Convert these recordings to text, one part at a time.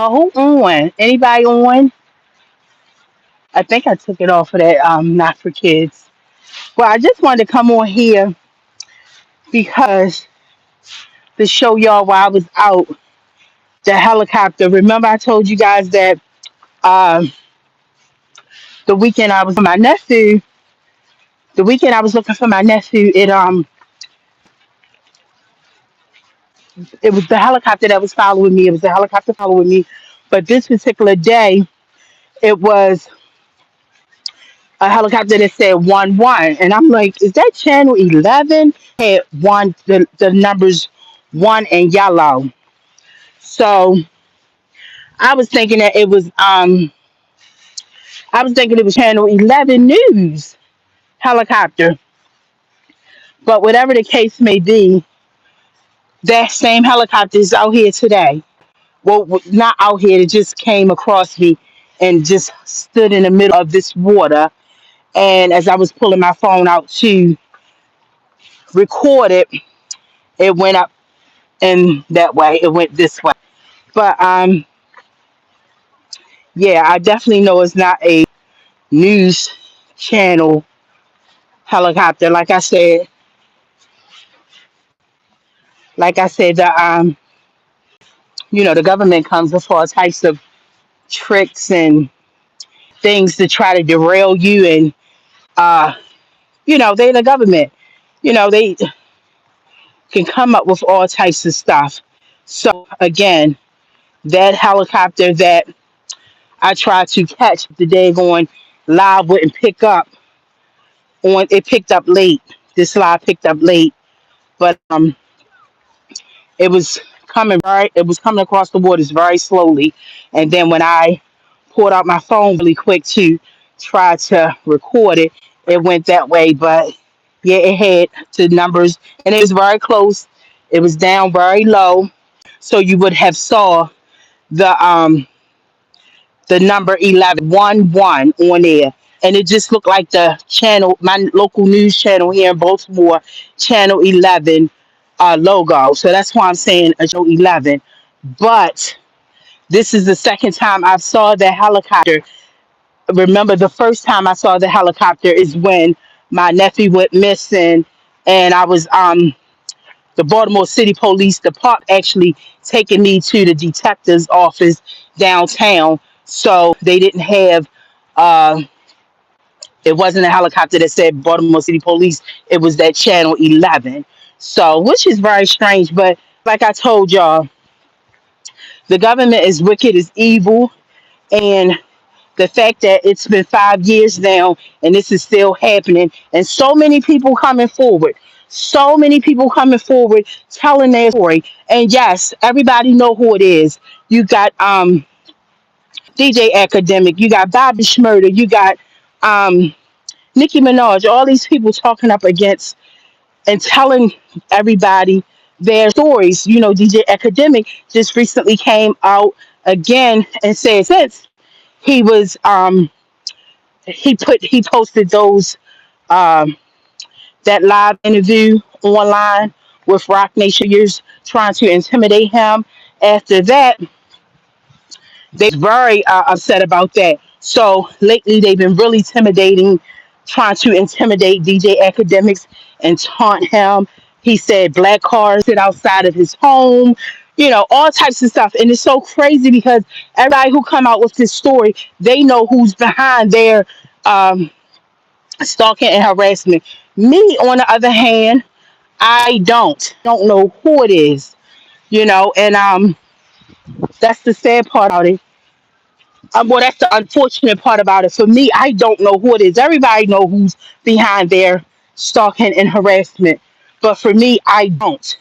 Who on? Anybody on? I think I took it off of that not for kids. Well, I just wanted to come on here because to show y'all while I was out the helicopter. Remember I told you guys that um the weekend I was with my nephew. The weekend I was looking for my nephew. It was the helicopter that was following me. It was the helicopter following me. But this particular day, it was a helicopter that said 1-1. And I'm like, is that channel 11? Had one, the numbers one and yellow. So I was thinking that I was thinking it was channel 11 news helicopter. But whatever the case may be, that same helicopter is out here today. Well, not out here. It just came across me and just stood in the middle of this water. And as I was pulling my phone out to record it, it went up in that way. It went this way. But yeah, I definitely know it's not a news channel helicopter. Like I said, the government comes with all types of tricks and things to try to derail you, and uh, they the government. They can come up with all types of stuff. So again, that helicopter that I tried to catch the day going live wouldn't pick up on. It picked up late. This live picked up late, but it was it was coming across the waters very slowly. And then when I pulled out my phone really quick to try to record it, it went that way. But yeah, it had the numbers, and it was very close. It was down very low, so you would have saw the um the number 11 on there, and it just looked like the channel, my local news channel here in Baltimore, channel 11 logo. So that's why I'm saying a channel 11. But this is the second time I've saw the helicopter. Remember, the first time I saw the helicopter is when my nephew went missing, and I was the Baltimore City Police Department actually taking me to the detective's office downtown. So they didn't have, uh, it wasn't a helicopter that said Baltimore City Police. It was that channel 11. So, which is very strange. But like I told y'all, the government is wicked, is evil. And the fact that it's been 5 years now and this is still happening, and so many people coming forward, telling their story. And yes, everybody know who it is. You got DJ Academic, you got Bobby Schmurder, you got um Nicki Minaj, all these people talking up against and telling everybody their stories. DJ Academic just recently came out again and said since he was he posted those um that live interview online with Rock Nation years trying to intimidate him. After that, they're very upset about that. So lately, they've been really trying to intimidate DJ Academics and taunt him. He said black cars sit outside of his home. all types of stuff. And it's so crazy because everybody who come out with this story, they know who's behind their um, stalking and harassment. Me, on the other hand, I don't know who it is, and that's the sad part about it. Well, that's the unfortunate part about it. For me, I don't know who it is. Everybody know who's behind their stalking and harassment, but for me, I don't,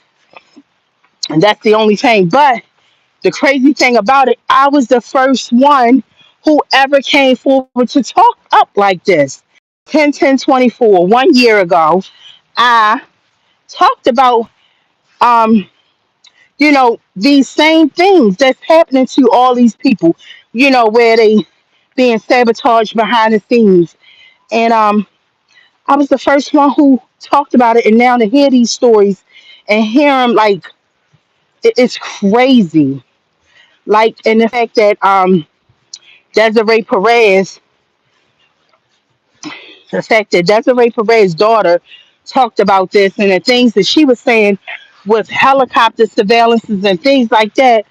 and that's the only thing. But the crazy thing about it, I was the first one who ever came forward to talk up like this. 10/10/24, 1 year ago, I talked about these same things that's happening to all these people, where they being sabotaged behind the scenes. And I was the first one who talked about it, and now to hear these stories and hear them, like, it's crazy. Like, and the fact that Desiree Perez, the fact that Desiree Perez's daughter talked about this and the things that she was saying with helicopter surveillances and things like that,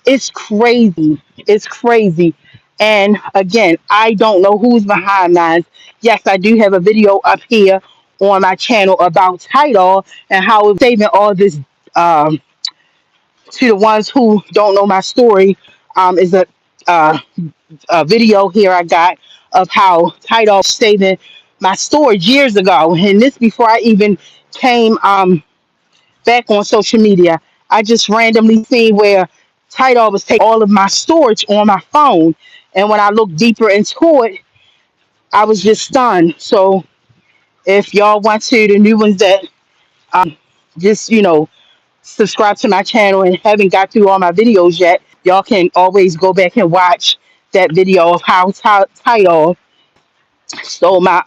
it's crazy. It's crazy. And again, I don't know who's behind mine. Yes, I do have a video up here on my channel about Tidal and how it's saving all this. Um, to the ones who don't know my story, is uh, a video here I got of how Tidal was saving my storage years ago. And this before I even came back on social media. I just randomly seen where Tidal was taking all of my storage on my phone. And when I looked deeper into it, I was just stunned. So if y'all want to, the new ones that just, subscribe to my channel and haven't got through all my videos yet, y'all can always go back and watch that video of how Tidal stole my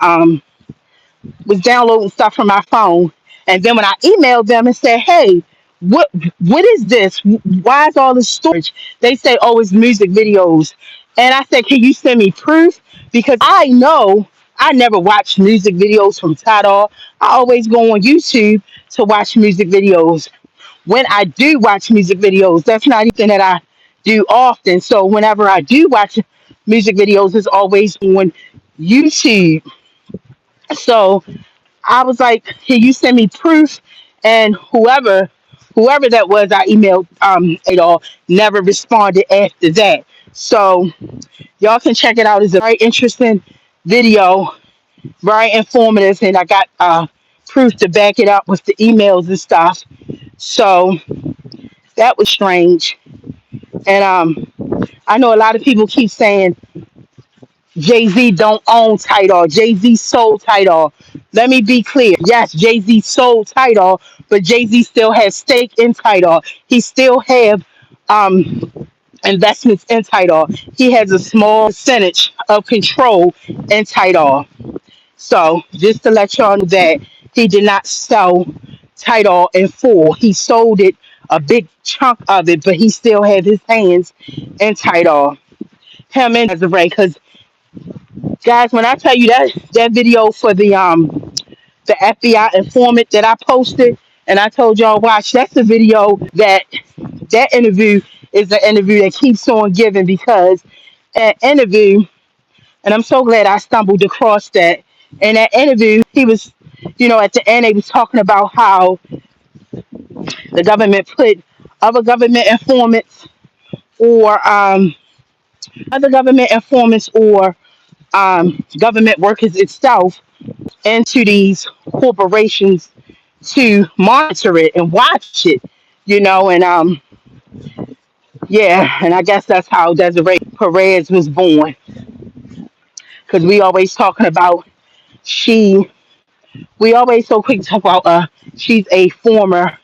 was downloading stuff from my phone. And then when I emailed them and said, "Hey, what what is this? Why is all this storage?" They say, "Oh, it's music videos." And I said, "Can you send me proof? Because I know I never watch music videos from Tidal. I always go on YouTube to watch music videos. When I do watch music videos, that's not anything that I do often. So whenever I do watch music videos, it's always on YouTube." So I was like, "Can you send me proof?" And whoever that was, I emailed it all, never responded after that. So y'all can check it out. It's a very interesting video, very informative, and I got proof to back it up with the emails and stuff. So that was strange. And I know a lot of people keep saying Jay Z don't own Tidal. Jay Z sold Tidal. Let me be clear. Yes, Jay Z sold Tidal, but Jay Z still has stake in Tidal. He still have um, investments in Tidal. He has a small percentage of control in Tidal. So just to let y'all know that he did not sell Tidal in full. He sold it, a big chunk of it, but he still had his hands in Tidal. Him and Desiree, because guys, when I tell you that video for the FBI informant that I posted and I told y'all watch, that's the video that interview is the interview that keeps on giving because that interview, and I'm so glad I stumbled across that. In that interview, he was, at the end, they was talking about how the government put other government informants or other government informants or government workers itself into these corporations to monitor it and watch it, and yeah, and I guess that's how Desiree Perez was born. Because she, we always so quick to talk about she's a former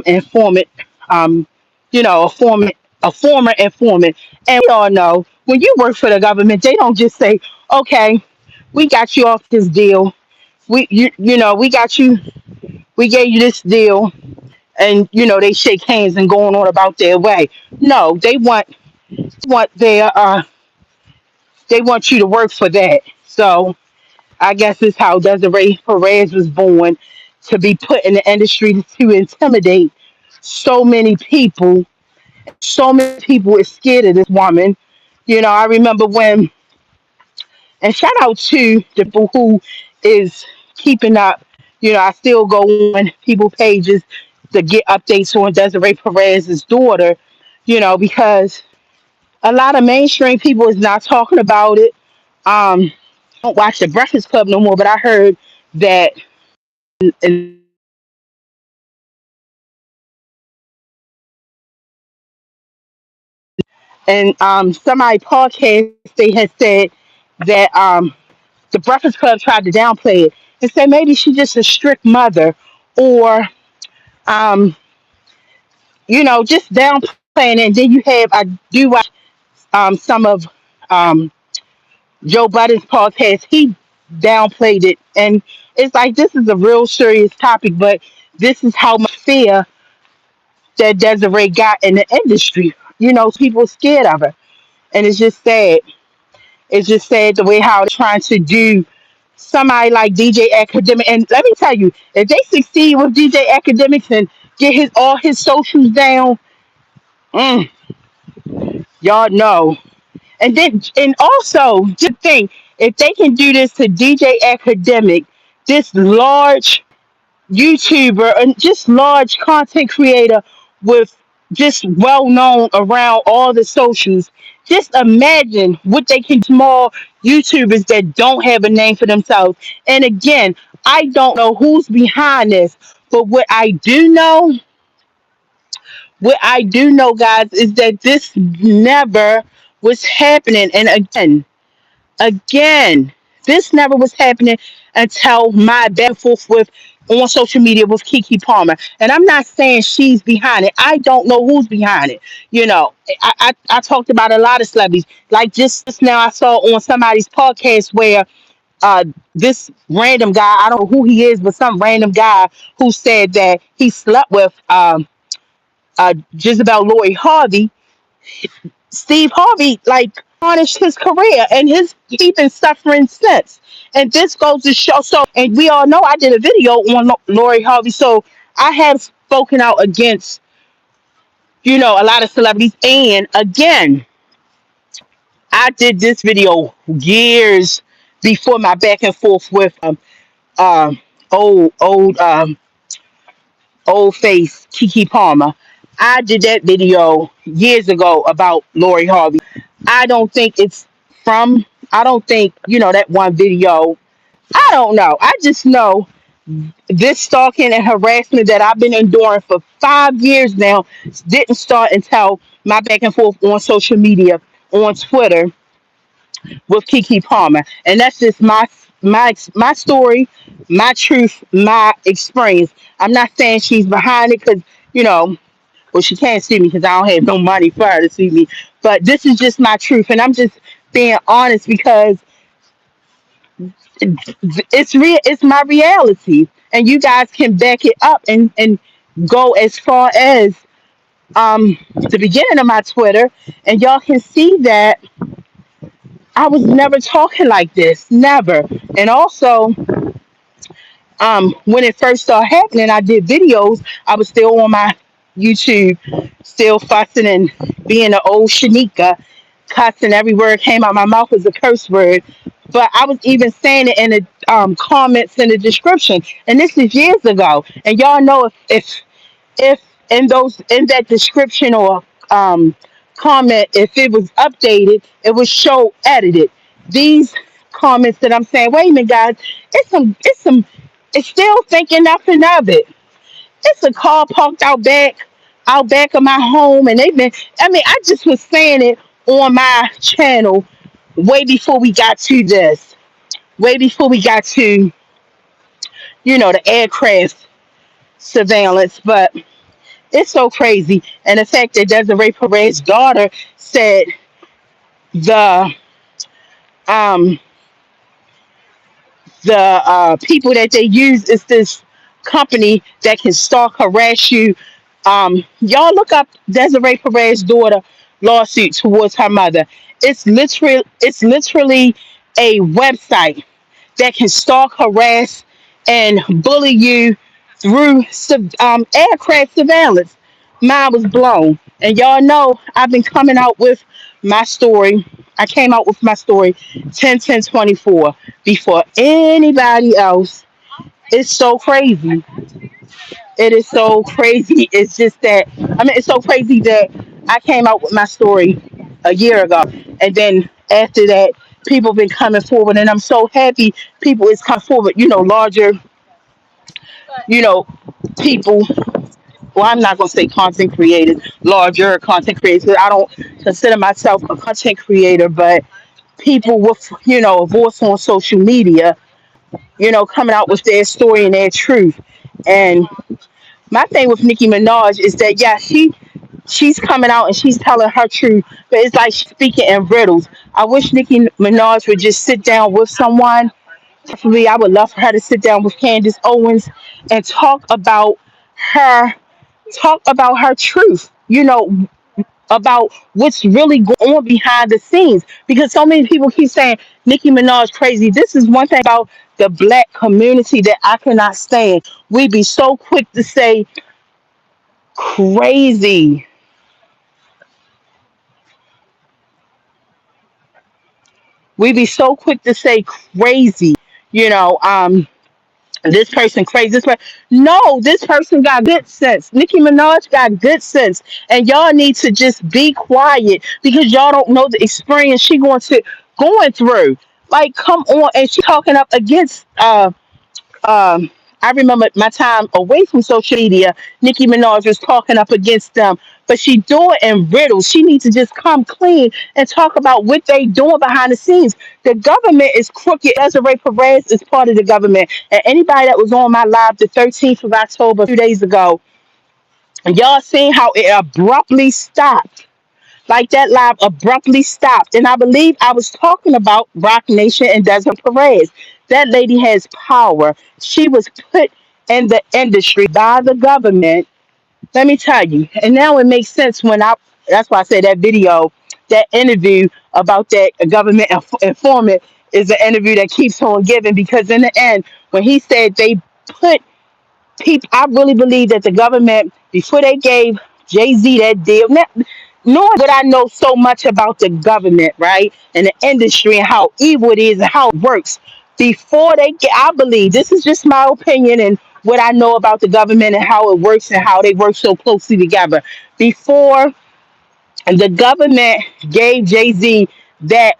informant, um, a former informant, and we all know when you work for the government, they don't just say, "Okay, we got you off this deal. We got you. We gave you this deal." And they shake hands and going on about their way. No, want their they want you to work for that. So I guess it's how Desiree Perez was born, to be put in the industry to intimidate so many people So many people is scared of this woman. I remember when, and shout out to the people who is keeping up. I still go on people pages to get updates on Desiree Perez's daughter. Because a lot of mainstream people is not talking about it. Don't watch the Breakfast Club no more, but I heard that and somebody podcast they had said that the Breakfast Club tried to downplay it and say maybe she's just a strict mother, or um, just downplaying it. And then you have I do watch some of um, Joe Budden's podcast. He downplayed it, and it's like this is a real serious topic, but this is how much fear that Desiree got in the industry. People scared of her, and it's just sad. It's just sad the way how they're trying to do somebody like DJ Academic. And let me tell you, if they succeed with DJ Academics and get all his socials down, mm, y'all know. And also, just think, if they can do this to DJ Academic, this large YouTuber and just large content creator with just well known around all the socials. Just imagine what they can small YouTubers that don't have a name for themselves. And again, I don't know who's behind this, but what I do know, guys, is that this never was happening. And again, this never was happening until my back and forth with on social media with Kiki Palmer. And I'm not saying she's behind it. I don't know who's behind it. I talked about a lot of celebrities. Like just now I saw on somebody's podcast where uh this random guy, I don't know who he is, but some random guy who said that he slept with Jezebel Lori Harvey. Steve Harvey like tarnished his career, and he's been suffering since. And this goes to show. So, and we all know I did a video on Lori Harvey, so I have spoken out against a lot of celebrities. And again, I did this video years before my back and forth with um old face Kiki Palmer. I did that video years ago about Lori Harvey. I don't think it's from. I don't think that one video. I don't know. I just know this stalking and harassment that I've been enduring for 5 years now didn't start until my back and forth on social media, on Twitter with Kiki Palmer, and that's just my story, my truth, my experience. I'm not saying she's behind it because you know well, she can't see me because I don't have no money for her to see me. But this is just my truth, and I'm just being honest because it's real. It's my reality, and you guys can back it up and go as far as the beginning of my Twitter, and y'all can see that I was never talking like this, never. And also, when it first started happening, I did videos. I was still on my YouTube, still fussing and being an old Shanika, cussing every word came out my mouth was a curse word. But I was even saying it in the comments in the description, and this is years ago. And y'all know if in that description or comment, if it was updated, it would show edited. These comments that I'm saying, wait a minute, guys, it's still thinking nothing of it. It's a car parked out back of my home, and they've been. I mean, I just was saying it on my channel way before we got to this, way before we got to the aircraft surveillance, but. It's so crazy. And the fact that Desiree Perez's daughter said the um people that they use is this company that can stalk, harass you. Y'all look up Desiree Perez's daughter lawsuit towards her mother. It's literally a website that can stalk, harass, and bully you through aircraft surveillance. Mine was blown. And y'all know I've been coming out with my story. I came out with my story 10/10/24 before anybody else. It's so crazy. It is so crazy. It's just that it's so crazy that I came out with my story a year ago, and then after that, people been coming forward, and I'm so happy people is coming forward. Larger, you know, people. Well, I'm not gonna say content creators, larger content creators. I don't consider myself a content creator, but people with a voice on social media, coming out with their story and their truth. And my thing with Nicki Minaj is that yeah, she's coming out and she's telling her truth, but it's like she's speaking in riddles. I wish Nicki Minaj would just sit down with someone. Preferably, I would love for her to sit down with Candace Owens and her talk about her truth. About what's really going on behind the scenes, because so many people keep saying Nicki Minaj crazy. This is one thing about the black community that I cannot stand. We be so quick to say crazy. We be so quick to say crazy. You know, um, this person crazy. No, this person got good sense. Nicki Minaj got good sense, and y'all need to just be quiet because y'all don't know the experience she going through. Like, come on, and she talking up against um I remember my time away from social media. Nicki Minaj was talking up against them, but she do it in riddles. She needs to just come clean and talk about what they doing behind the scenes. The government is crooked. Desiree Perez is part of the government, and anybody that was on my live the 13th of October, 2 days ago, y'all seen how it abruptly stopped. Like that live abruptly stopped. And I believe I was talking about Rock Nation and Desert Perez. That lady has power. She was put in the industry by the government. Let me tell you. And now it makes sense that's why I said that video, that interview about that government informant is an interview that keeps on giving, because in the end, when he said they put people, I really believe that the government, before they gave Jay Z that deal, knowing what I know so much about the government, right, and the industry and how evil it is and how it works, before they get, I believe this is just my opinion and what I know about the government and how it works and how they work so closely together. Before the government gave Jay Z that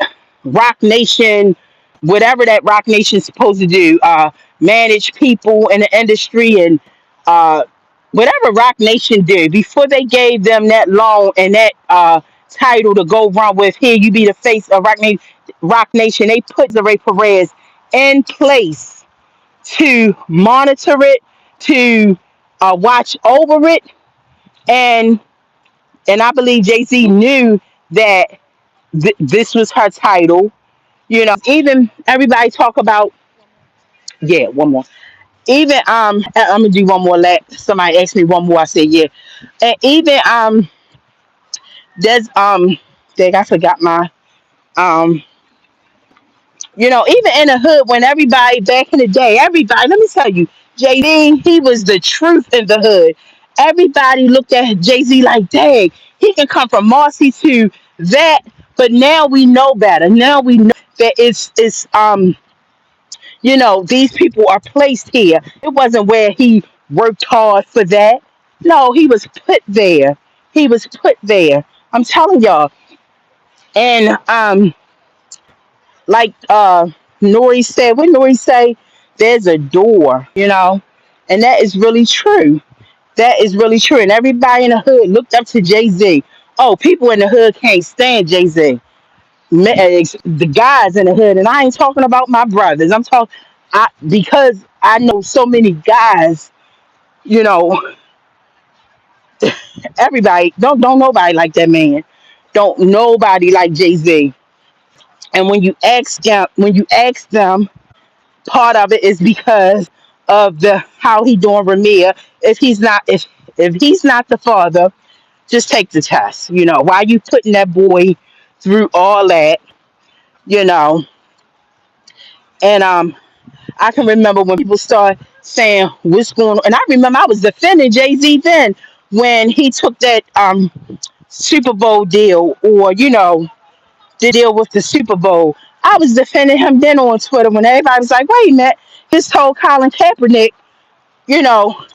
Rock Nation, whatever that Rock Nation is supposed to do, manage people in the industry and uh, whatever Rock Nation did. Before they gave them that loan and that title to go run with, here you be the face of Rock Nation, they put the Ray Perez in place to monitor it, to watch over it, and I believe Jay Z knew that this was her title. Even everybody talk about, yeah, one more. Even I'm gonna do one more. Let somebody ask me one more. I said yeah, and even there's dang, I forgot my um even in the hood, when everybody back in the day, everybody, let me tell you, JD, he was the truth in the hood. Everybody looked at Jay Z like, dang, he can come from Marcy to that. But now we know better. Now we know that these people are placed here. It wasn't where he worked hard for that. No, he was put there. He was put there. I'm telling y'all. And like Nori said, what Nori say, there's a door, and that is really true. That is really true. And everybody in the hood looked up to Jay Z. Oh, people in the hood can't stand Jay Z. The guys in the hood, and I ain't talking about my brothers. I'm talking, because I know so many guys. You know, everybody don't nobody like that man. Don't nobody like Jay Z. And when you ask them, part of it is because of the how he doing Ramia. If he's not the father, just take the test. Why you putting that boy through all that? You know, and I can remember when people start saying what's going on, and I remember I was defending Jay Z then. when he took that Super Bowl deal, or the deal with the Super Bowl. I was defending him then on Twitter when everybody was like, "Wait a minute, just told Colin Kaepernick,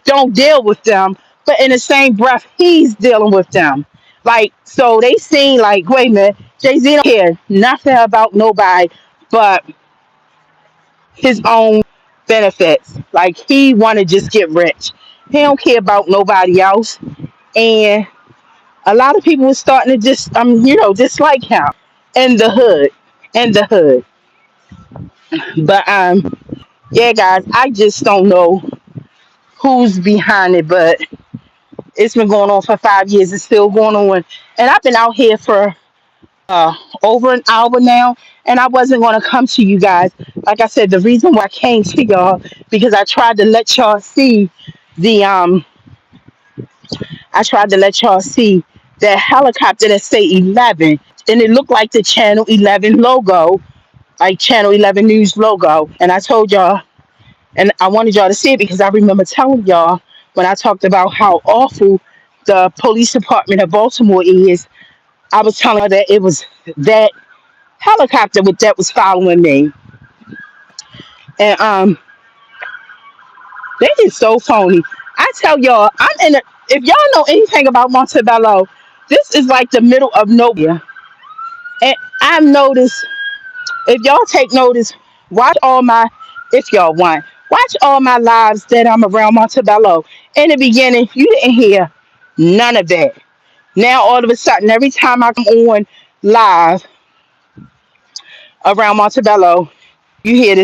don't deal with them," but in the same breath, he's dealing with them. Like, so they seen like, wait a minute, Jay Z don't care nothing about nobody but his own benefits. Like, he want to just get rich. He don't care about nobody else. And a lot of people were starting to just dislike him in the hood. In the hood. But yeah, guys, I just don't know who's behind it, but it's been going on for 5 years. It's still going on. And I've been out here for uh over an hour now, and I wasn't gonna come to you guys. Like I said, the reason why I came to y'all, because the I tried to let y'all see that helicopter that say 11, and it looked like the Channel 11 logo, like Channel 11 News logo. And I told y'all, and I wanted y'all to see it because I remember telling y'all when I talked about how awful the police department of Baltimore is. I was telling her that it was that helicopter that was following me, and they is so phony. I tell y'all, I'm in. If y'all know anything about Montebello, this is like the middle of nowhere. And I've noticed, if y'all take notice, watch all my, if y'all want, watch all my lives that I'm around Montebello. In the beginning, you didn't hear none of that. Now, all of a sudden, every time I come on live around Montebello, you hear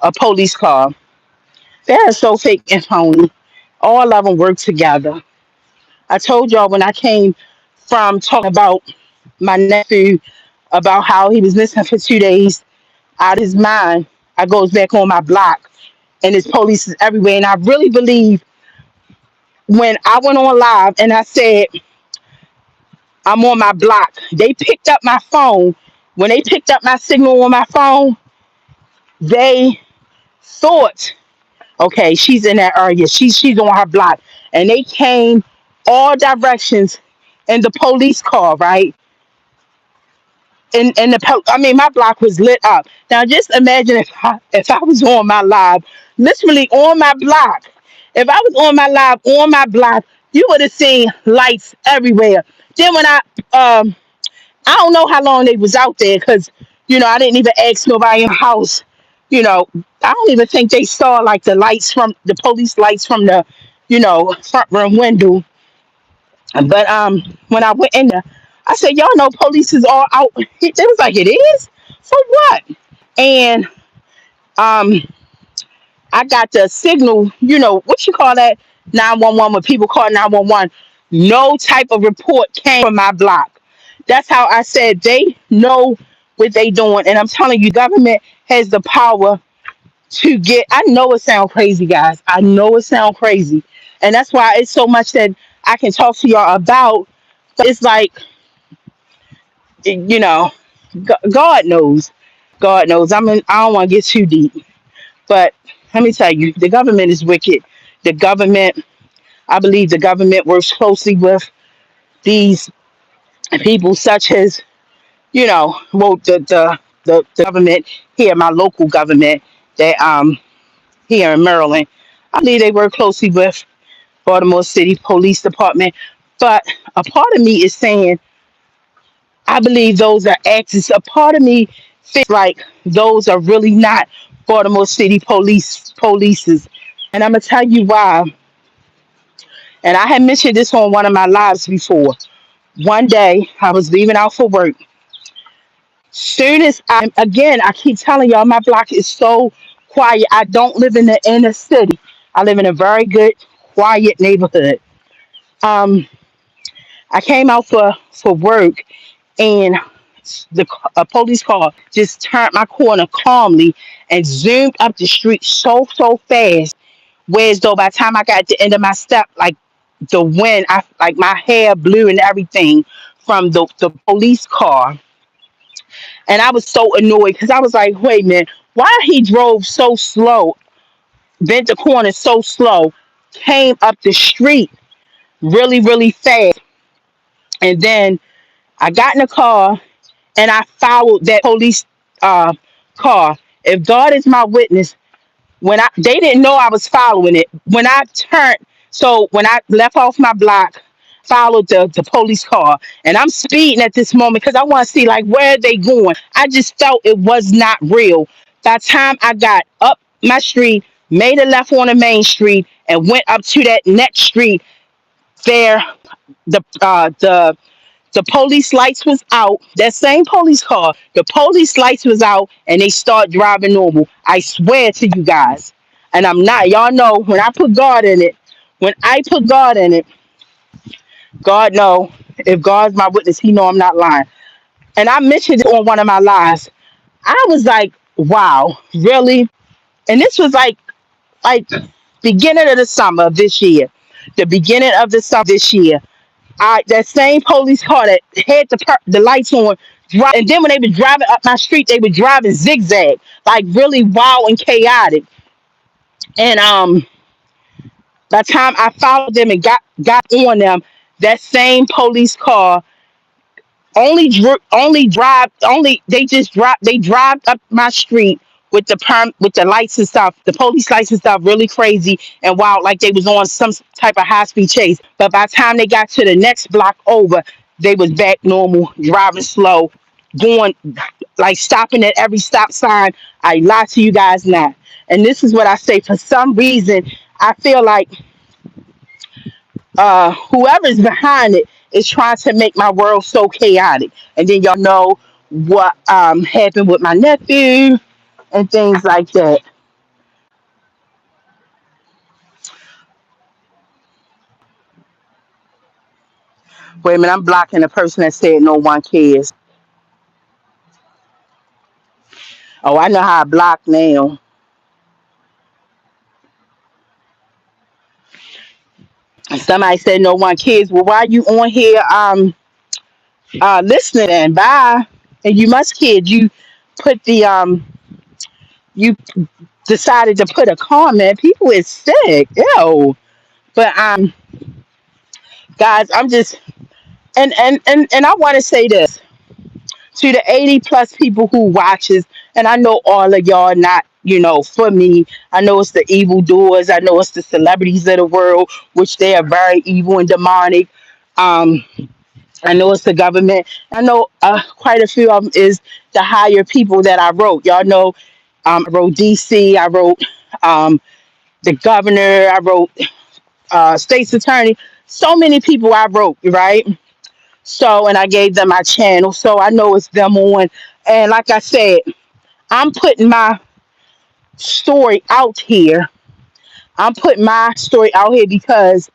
a police car. They are so fake and phony. All of them work together. I told y'all when I came from talking about my nephew, about how he was missing for 2 days out of his mind. I goes back on my block, and there's police is everywhere. And I really believe when I went on live and I said I'm on my block, they picked up my phone. When they picked up my signal on my phone, they thought, okay, she's in that area. She's on her block, and they came all directions in the police car, right? I mean, my block was lit up. Now just imagine if I was on my live, literally on my block. If I was on my live on my block, you would have seen lights everywhere. Then when I don't know how long they was out there, because I didn't even ask nobody in the house. I don't even think they saw like the police lights from the front room window. But when I went in there, I said, "Y'all know police is all out." They was like, "It is? For what?" And um, I got the signal. What you call that? 911. When people call 911, no type of report came from my block. That's how I said they know what they doing. And I'm telling you, government has the power to get. I know it sounds crazy, guys. I know it sounds crazy, and that's why it's so much that I can talk to y'all about. But it's like, you know, God knows. God knows. I don't want to get too deep, but let me tell you, the government is wicked. The government, I believe, the government works closely with these people, such as well, the government here, my local government, that here in Maryland. I believe they work closely with Baltimore City Police Department. But a part of me is saying I believe those are actors. A part of me feels like those are really not Baltimore City polices. And I'm gonna tell you why. And I had mentioned this on one of my lives before. One day I was leaving out for work. Soon as I keep telling y'all, my block is so quiet. I don't live in the inner city. I live in a very good, quiet neighborhood. Um, I came out for work, and a police car just turned my corner calmly and zoomed up the street so fast. Whereas though by the time I got to the end of my step, like the wind, I like my hair blew and everything from the police car. And I was so annoyed because I was like, wait a minute, why he drove so slow, bent the corner so slow, came up the street really, really fast. And then I got in the car and I followed that police uh, car. If God is my witness, when I they didn't know I was following it. When I turned, so when I left off my block, followed the police car, and I'm speeding at this moment because I want to see like where are they going. I just felt it was not real. By the time I got up my street, made a left on the main street, and went up to that next street, there the police lights was out. That same police car, the police lights was out, and they start driving normal. I swear to you guys, and I'm not. Y'all know when I put God in it. When I put God in it, God know. If God's my witness, He know I'm not lying. And I mentioned it on one of my lives. I was like, "Wow, really?" And this was like beginning of the summer of this year. The beginning of the summer this year. That same police car that had the lights on, and then when they were driving up my street, they were driving zigzag, like really wild and chaotic. And by the time I followed them and got on them, that same police car only drive only they drive up my street with with the lights and stuff, the police lights and stuff, really crazy and wild, like they was on some type of high speed chase. But by the time they got to the next block over, they was back normal, driving slow, going like stopping at every stop sign. I lie to you guys not. And this is what I say. For some reason, I feel like whoever's behind it is trying to make my world so chaotic. And then y'all know what happened with my nephew and things like that. Wait a minute, I'm blocking the person that said no one cares. Oh, I know how I block now. Somebody said no one cares. Well, why you on here listening and bye? And you must kid. Put the you decided to put a comment. People is sick. Ew. But guys, I'm just and I want to say this to the 80 plus people who watches, and I know all of y'all not, for me. I know it's the evil doers. I know it's the celebrities of the world, which they are very evil and demonic. Um, I know it's the government. I know quite a few of them is the higher people that I wrote. Y'all know I wrote DC. I wrote um, the governor. I wrote state's attorney. So many people I wrote, right? So, and I gave them my channel. So I know it's them on. And like I said, I'm putting my story out here. I'm putting my story out here because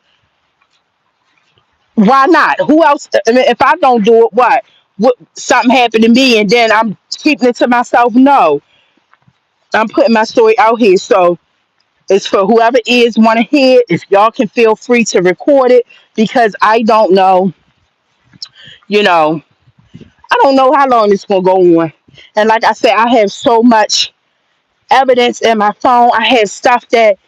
why not? Who else? I mean, if I don't do it, what? What? Something happened to me and then I'm keeping it to myself? No. I'm putting my story out here. So it's for whoever is want to hear it. If y'all can feel free to record it because I don't know, you know, I don't know how long it's going to go on. And like I said, I have so much evidence in my phone. I have stuff that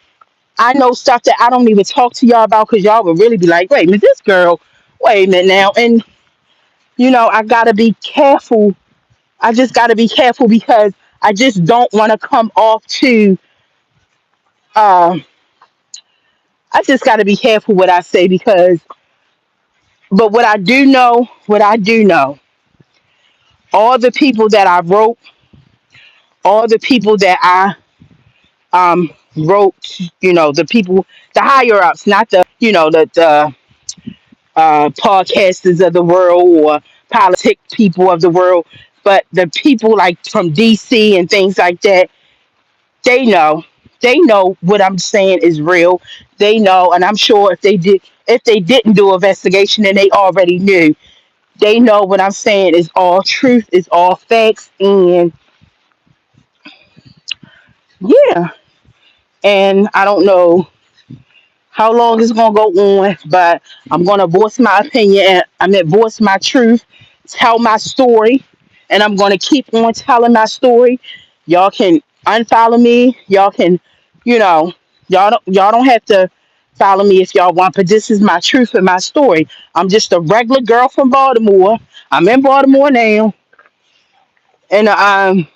I know, stuff that I don't even talk to y'all about because y'all would really be like, wait a minute, this girl, wait a minute now. And, I got to be careful. I just got to be careful because I just don't want to come off to, uh, I just got to be careful what I say because, but what I do know, all the people that I wrote, all the people that I wrote, the people, the higher ups, not the podcasters of the world or politic people of the world, but the people like from DC and things like that, they know. They know what I'm saying is real. They know, and I'm sure if they didn't do investigation, then they already knew. They know what I'm saying is all truth, is all facts, and yeah. And I don't know how long it's gonna go on, but I'm gonna voice my opinion and voice my truth, tell my story, and I'm gonna keep on telling my story. Y'all can unfollow me. Y'all can, you know, y'all don't have to follow me if y'all want, but this is my truth and my story. I'm just a regular girl from Baltimore. I'm in Baltimore now, in a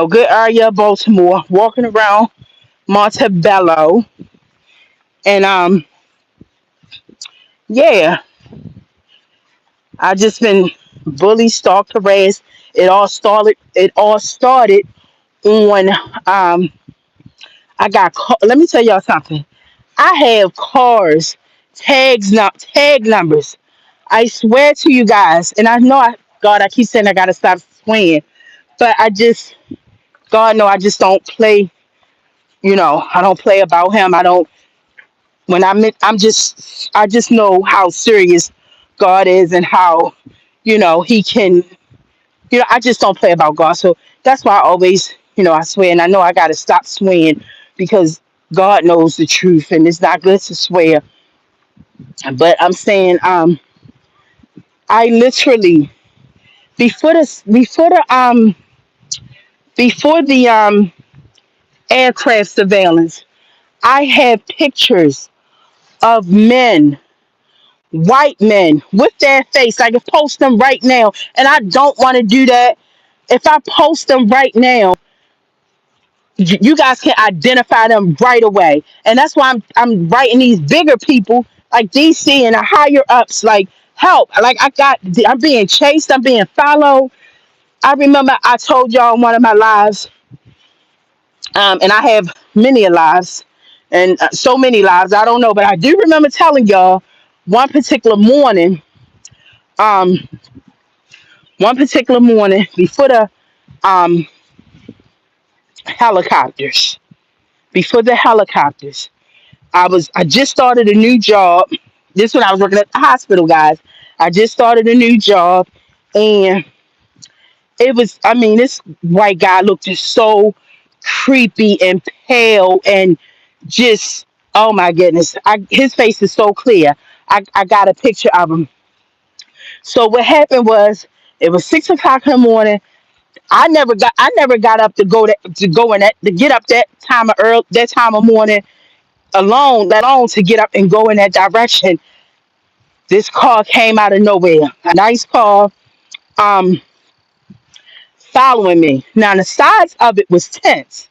good area of Baltimore, walking around Montebello, and yeah, I just been bullied, stalked, harassed. It all started on let me tell y'all something. I have cars, tag numbers. I swear to you guys, and I know God, I keep saying I gotta stop swearing, but God, no, I just don't play. I don't play about him. I don't. When I just know how serious God is and how, He can. I just don't play about God. So that's why I always, I swear, and I know I gotta stop swearing because God knows the truth, and it's not good to swear. But I'm saying, I literally before the aircraft surveillance, I have pictures of men, white men, with their face. I can post them right now, and I don't want to do that. If I post them right now, you guys can identify them right away, and that's why I'm writing these bigger people like DC and the higher ups, like help. Like I'm being chased, I'm being followed. I remember I told y'all in one of my lives, and I have many lives, and so many lives. I don't know, but I do remember telling y'all one particular morning, um, one particular morning before the um, helicopters, before the helicopters, I just started a new job. This when I was working at the hospital, guys. I just started a new job, and it was. I mean, this white guy looked just so creepy and pale and just oh my goodness. His face is so clear. I got a picture of him. So what happened was it was 6 o'clock in the morning. I never got up to get up that time of morning alone, let alone to get up and go in that direction. This car came out of nowhere. A nice car, um, following me. Now the size of it was tense.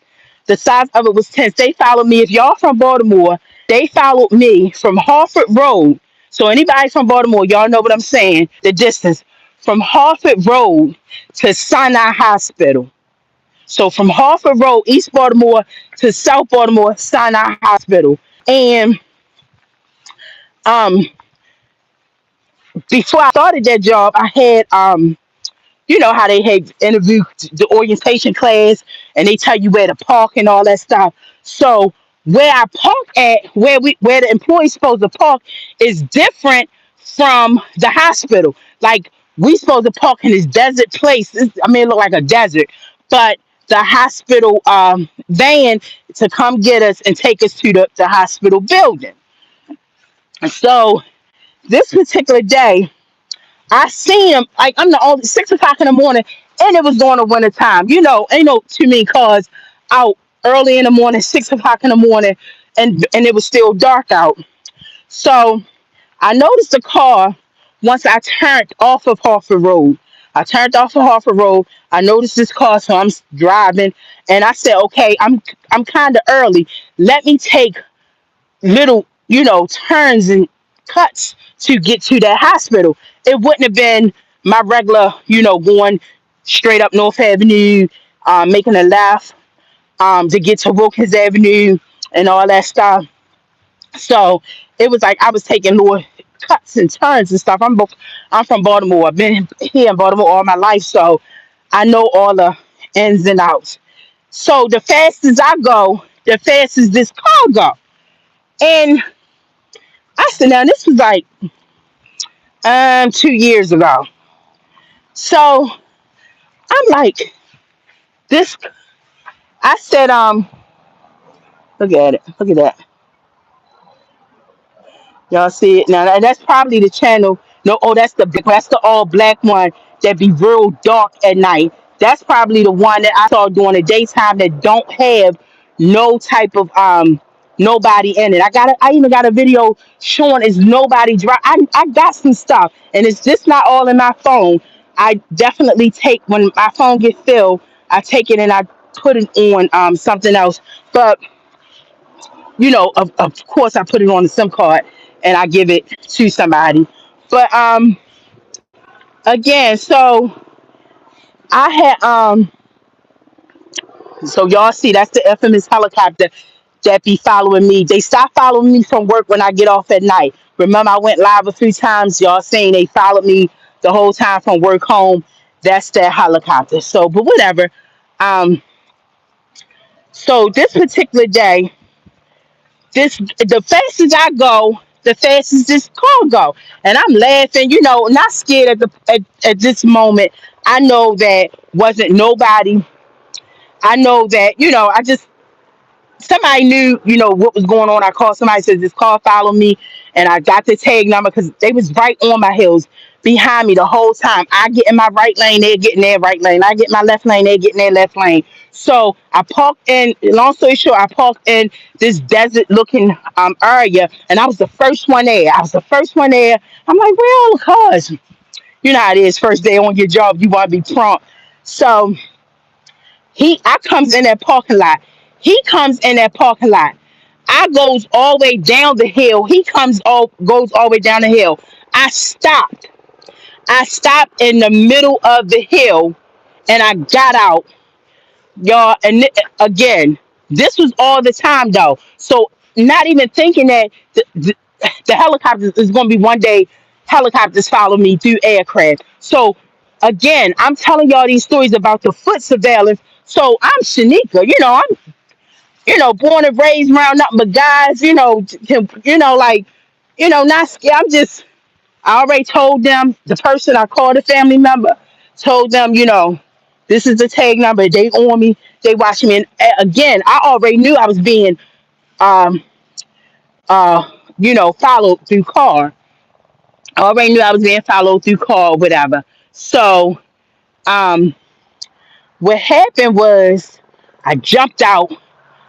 The size of it was tense. They followed me. If y'all from Baltimore, they followed me from Harford Road. So anybody from Baltimore, y'all know what I'm saying. The distance from Harford Road to Sinai Hospital. So from Harford Road, East Baltimore to South Baltimore, Sinai Hospital. And um, before I started that job, I had how they had interview the orientation class and they tell you where to park and all that stuff. So where I park at, where the employee's supposed to park is different from the hospital. Like we supposed to park in this desert place. I mean, it looked like a desert, but the hospital van to come get us and take us to the hospital building. So this particular day, I see him like I'm the only 6 o'clock in the morning, and it was during the winter time. Ain't no too many cars out early in the morning, 6 o'clock in the morning, and it was still dark out. So I noticed the car once I turned off of Harford Road. I turned off of Harford Road. I noticed this car, so I'm driving, and I said, "Okay, I'm kind of early. Let me take little, turns and cuts to get to that hospital." It wouldn't have been my regular, going straight up North Avenue, making a left to get to Wilkins Avenue and all that stuff. So it was like I was taking little cuts and turns and stuff. I'm from Baltimore. I've been here in Baltimore all my life, so I know all the ins and outs. So the fastest I go, the fastest this car go. And I said, now this was like 2 years ago. So I'm like, this. I said, look at it, look at that. Y'all see it now? That's probably the channel. No, oh, that's the all black one that be real dark at night. That's probably the one that I saw during the daytime that don't have no type of nobody in it. I even got a video showing it's nobody drive. I got some stuff, and it's just not all in my phone. I definitely take when my phone gets filled, I take it and I put it on something else. But of course, I put it on the SIM card and I give it to somebody. But again, I had so y'all see that's the infamous helicopter that be following me. They stop following me from work when I get off at night. Remember, I went live a few times. Y'all saying they followed me the whole time from work home. That's that helicopter. So, but whatever. Um, so this particular day, this the fastest I go, the fastest this car go, and I'm laughing. Not scared at this moment. I know that wasn't nobody. I know that I just somebody knew, what was going on. I called somebody, said this car followed me, and I got the tag number because they was right on my heels behind me the whole time. I get in my right lane, they're getting their right lane. I get my left lane, they're getting their left lane. So I parked in. Long story short, I parked in this desert looking area, and I was the first one there. I was the first one there. I'm like, where all the cars? You know how it is. First day on your job, you want to be prompt. So I comes in that parking lot. He comes in that parking lot. I goes all the way down the hill. He goes all the way down the hill. I stopped. I stopped in the middle of the hill and I got out, y'all. And again, this was all the time though. So not even thinking that the helicopters is going to be one day. Helicopters follow me through aircraft. So again, I'm telling y'all these stories about the foot surveillance. So I'm Shanika. I'm born and raised around nothing but guys, like, not scared. I already told them, the person I called a family member, told them, this is the tag number. They on me, they watching me. And again, I already knew I was being, um, followed through car. I already knew I was being followed through car, whatever. So, um, what happened was I jumped out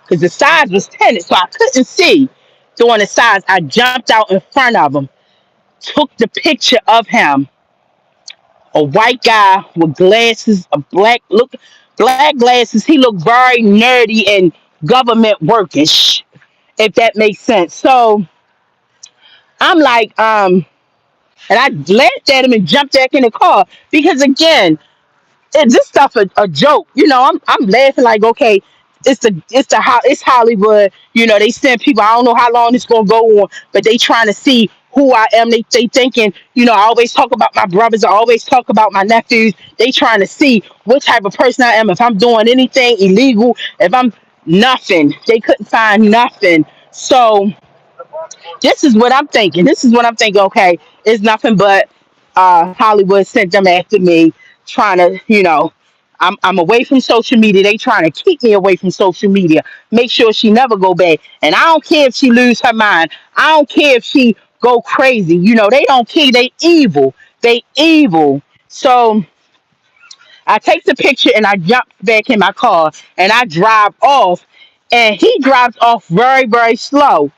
because the sides was tinted, so I couldn't see during the sides. I jumped out in front of him, took the picture of him, a white guy with glasses, a black glasses. He looked very nerdy and government workish, if that makes sense. So I'm like, and I glanced at him and jumped back in the car because again, this stuff a joke. I'm laughing like, okay, it's Hollywood. They send people. I don't know how long it's gonna go on, but they trying to see who I am. They thinking, I always talk about my brothers. I always talk about my nephews. They trying to see what type of person I am. If I'm doing anything illegal, if I'm nothing, they couldn't find nothing. So this is what I'm thinking. This is what I'm thinking. Okay, it's nothing but Hollywood sent them after me, trying to, I'm away from social media. They trying to keep me away from social media. Make sure she never go back. And I don't care if she lose her mind. I don't care if she go crazy. They don't care. They evil. They evil. So I take the picture and I jump back in my car and I drive off. And he drives off very, very slow.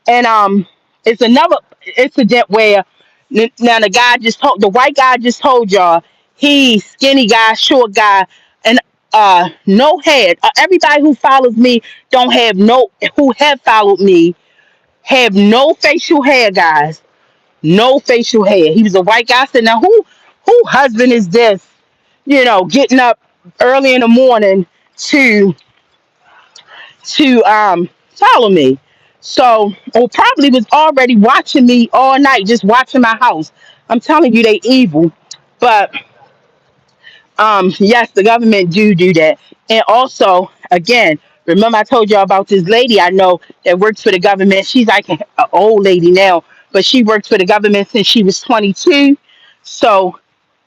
And it's another incident where now the white guy just told y'all he's skinny guy, short guy, and no head. Everybody who follows me don't have no who have followed me have no facial hair, guys. No facial hair. He was a white guy. I said, now who husband is this? Getting up early in the morning to follow me. So, or probably was already watching me all night, just watching my house. I'm telling you, they evil. But yes, the government do that. And also, again, remember I told y'all about this lady I know that works for the government. She's like an old lady now, but she worked for the government since she was 22. So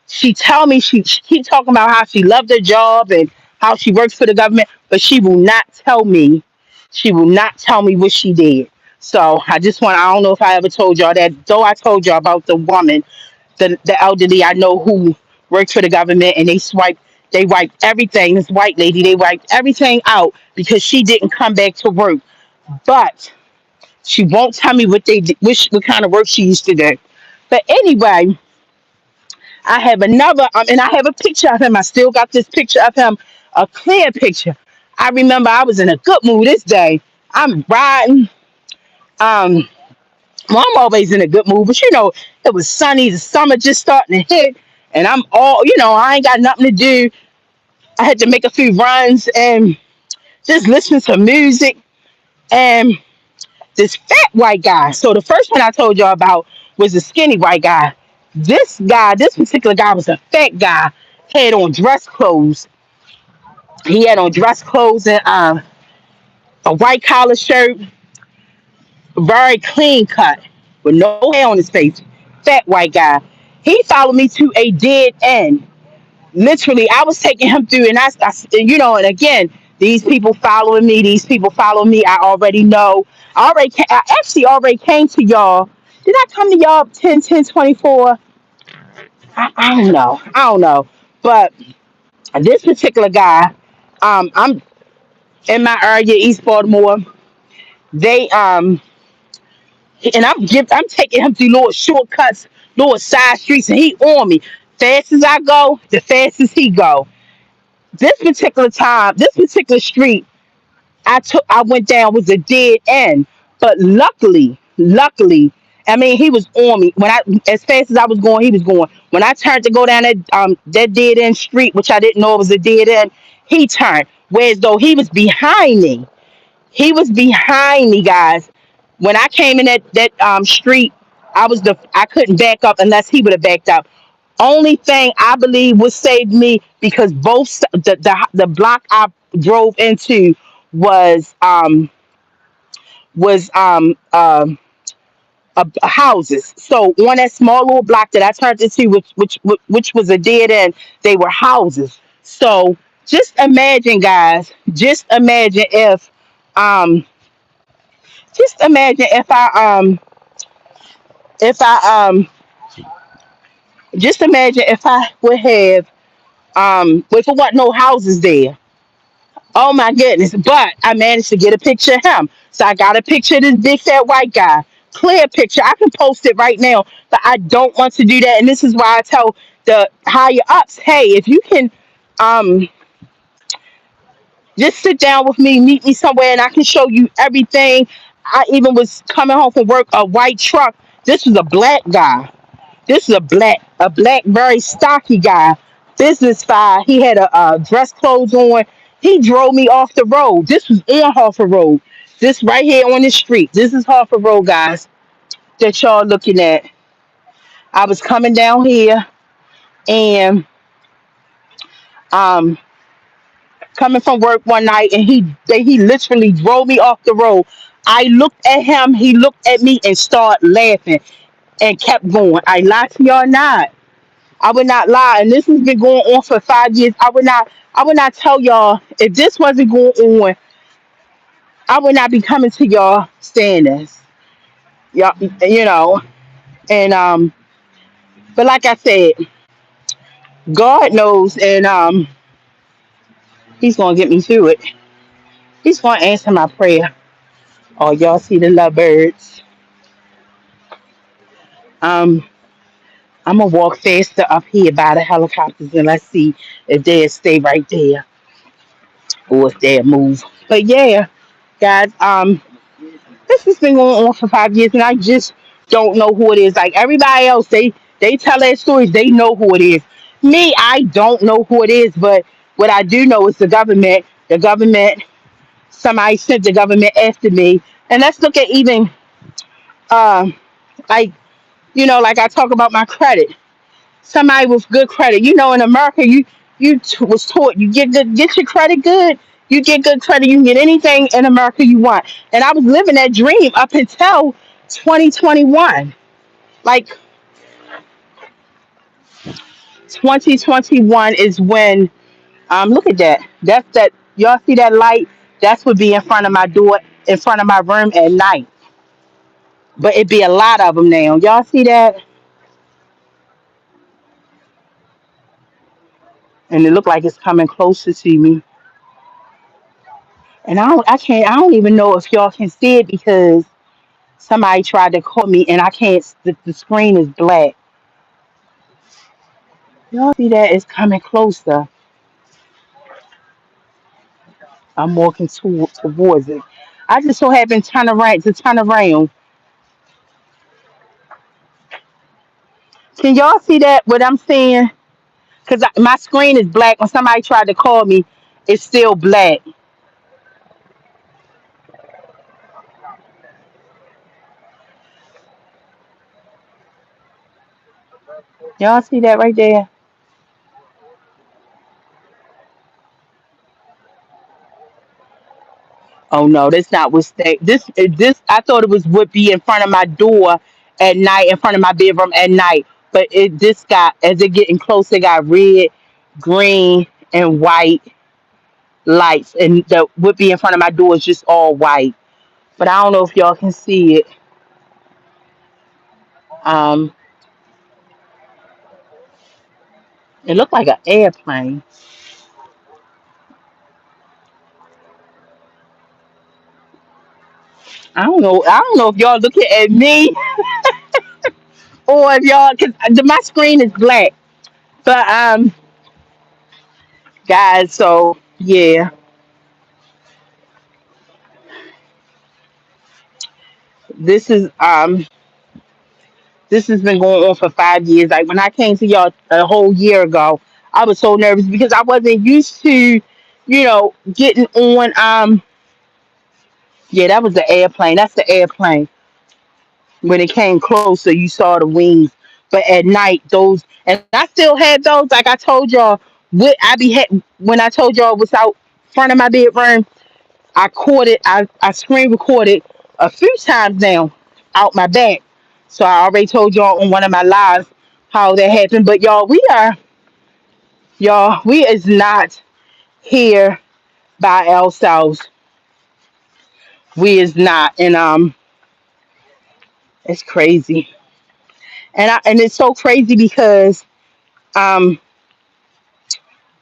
she tell me she keep talking about how she loved her job and how she works for the government, but she will not tell me. She will not tell me what she did. So I don't know if I ever told y'all that, though I told y'all about the woman, the elderly I know who works for the government and they wiped everything, this white lady, they wiped everything out because she didn't come back to work but she won't tell me what they did, what kind of work she used to do. But anyway, I have another, and I have a picture of him. I still got this picture of him, a clear picture. I remember I was in a good mood this day. I'm riding. Um, well, I'm always in a good mood, but it was sunny. The summer just starting to hit, and I'm all, I ain't got nothing to do. I had to make a few runs and just listen to music. And this fat white guy. So the first one I told y'all about was the skinny white guy. This particular guy was a fat guy. Had on dress clothes. He had on dress clothes and a white collar shirt, very clean cut, with no hair on his face. Fat white guy. He followed me to a dead end. Literally, I was taking him through, and and again, these people following me. These people follow me. I already know. I actually already came to y'all. Did I come to y'all 10, 10, 24? I don't know. I don't know. But this particular guy, I'm in my area, East Baltimore. They and I'm taking him through little shortcuts, little side streets, and he on me. Fast as I go, the fastest he go. This particular street I went down was a dead end. But luckily, I mean he was on me. When I As fast as I was going, he was going. When I turned to go down that dead end street, which I didn't know it was a dead end, he turned. Whereas though he was behind me. He was behind me, guys. When I came in that street, I couldn't back up unless he would have backed up. Only thing I believe would save me, because the block I drove into was was houses. So on that small little block that I turned into, which was a dead end, they were houses. So just imagine if um just imagine if I just imagine if I would have if there wasn't no houses there. Oh my goodness. But I managed to get a picture of him. So I got a picture of this big fat white guy. Clear picture. I can post it right now, but I don't want to do that. And this is why I tell the higher ups, hey, if you can um just sit down with me, meet me somewhere, and I can show you everything. I even was coming home from work, a white truck. This was a black guy. This is a black, very stocky guy. Business file. He had a dress clothes on. He drove me off the road. This was on Harford Road. This right here on the street. This is Harford Road, guys, that y'all looking at. I was coming down here and um coming from work one night, and he literally drove me off the road. I looked at him, he looked at me and started laughing and kept going. I lied to y'all not. I would not lie, and this has been going on for 5 years. I would not tell y'all if this wasn't going on. I would not be coming to y'all saying this. Y'all, and but like I said, God knows, and He's gonna get me through it. He's gonna answer my prayer. Oh, y'all see the lovebirds? Um, I'm gonna walk faster up here by the helicopters, and let's see if they stay right there or if they move. But yeah, guys, this has been going on for 5 years, and I just don't know who it is. Like everybody else, they tell their stories. They know who it is. Me, I don't know who it is, but what I do know is the government. The government. Somebody sent the government after me, and let's look at even um like like I talk about my credit. Somebody with good credit. In America, was taught you get your credit good. You get good credit, you can get anything in America you want. And I was living that dream up until 2021. Like 2021 is when look at that. That y'all see that light? That's would be in front of my door, in front of my room at night. But it'd be a lot of them now. Y'all see that? And it looked like it's coming closer to me. And I don't even know if y'all can see it because somebody tried to call me and I can't, the screen is black. Y'all see that it's coming closer. I'm walking towards it. I just so happen turn around. Can y'all see that? What I'm saying? Because my screen is black. When somebody tried to call me, it's still black. Y'all see that right there? Oh no, that's not what's that. This I thought it was would be in front of my door at night, in front of my bedroom at night. But it this got as it getting closer, it got red, green, and white lights, and the would be in front of my door is just all white. But I don't know if y'all can see it. Um, it looked like an airplane. I don't know. I don't know if y'all looking at me or if y'all because my screen is black. But guys, so yeah, this is this has been going on for 5 years. Like when I came to y'all a whole year ago, I was so nervous because I wasn't used to, getting on. Yeah, that was the airplane. That's the airplane. When it came closer, you saw the wings. But at night, those and I still had those. Like I told y'all, what I be had when I told y'all was out front of my bedroom. I caught it. I screen recorded a few times now out my back. So I already told y'all on one of my lives how that happened. But y'all, we is not here by ourselves. We is not, and it's crazy. And it's so crazy because um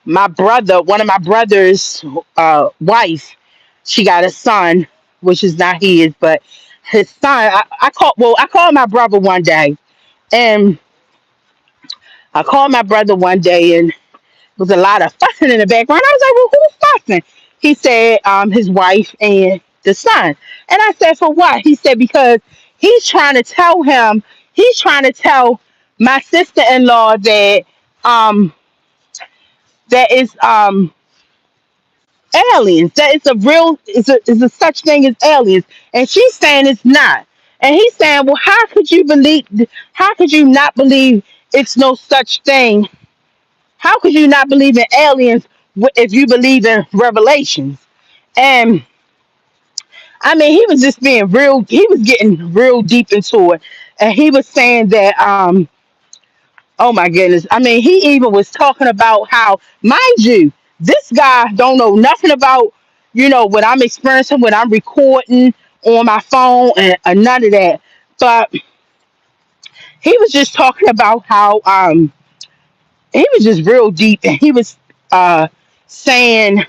my brother, one of my brother's wife, she got a son, which is not his, but his son. I called my brother one day, and I called my brother one day, and was a lot of fussing in the background. I was like, well, who's fussing? He said, his wife and the son. And I said, for what? He said, because he's trying to tell my sister in law that um that is aliens. That it's a real is a such thing as aliens. And she's saying it's not. And he's saying, well, how could you not believe it's no such thing? How could you not believe in aliens if you believe in revelations? And I mean, he was just being real. He was getting real deep into it, and he was saying that, oh my goodness. I mean, he even was talking about how, mind you, this guy don't know nothing about, what I'm experiencing, what I'm recording on my phone, and none of that. But he was just talking about how, he was just real deep, and he was saying,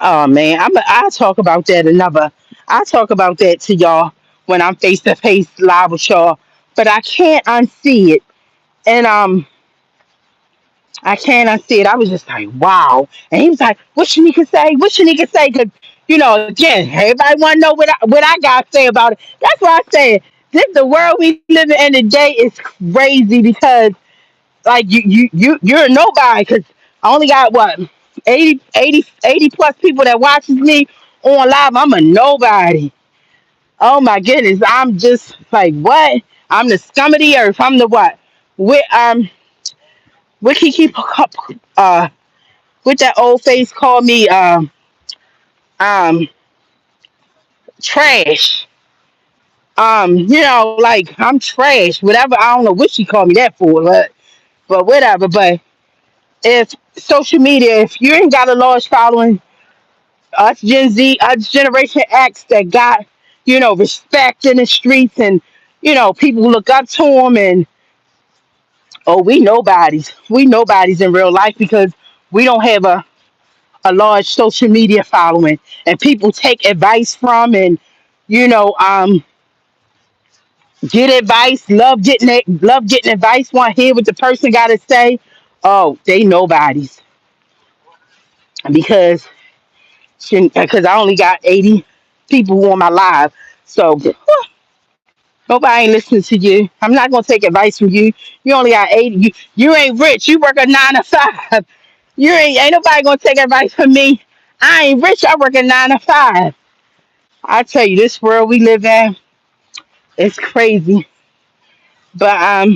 oh man, I'll talk about that another. I'll talk about that to y'all when I'm face to face live with y'all. But I can't unsee it, and I can't unsee it. I was just like, wow. And he was like, "What Shanika say? What Shanika say?" Because again, everybody want to know what I got to say about it. That's why I said this the world we live in today is crazy because like you're nobody because I only got what 80 plus people that watches me on live. I'm a nobody. Oh my goodness, I'm just like what? I'm the scum of the earth. I'm the what? With what he keep uh with that old face call me um trash. Like I'm trash. Whatever. I don't know what she called me that for, but whatever. But if social media, if you ain't got a large following, us Gen Z, us Generation X that got, respect in the streets and, people look up to them and, oh, we nobodies. We nobodies in real life because we don't have a large social media following, and people take advice from, and you know, get advice, love getting advice, want to hear what the person got to say. Oh, they nobodies because I only got 80 people on my live, so nobody ain't listening to you. I'm not gonna take advice from you. You only got 80. You ain't rich. You work a 9 to 5. You ain't nobody gonna take advice from me. I ain't rich. I work a 9 to 5. I tell you, this world we live in, it's crazy. But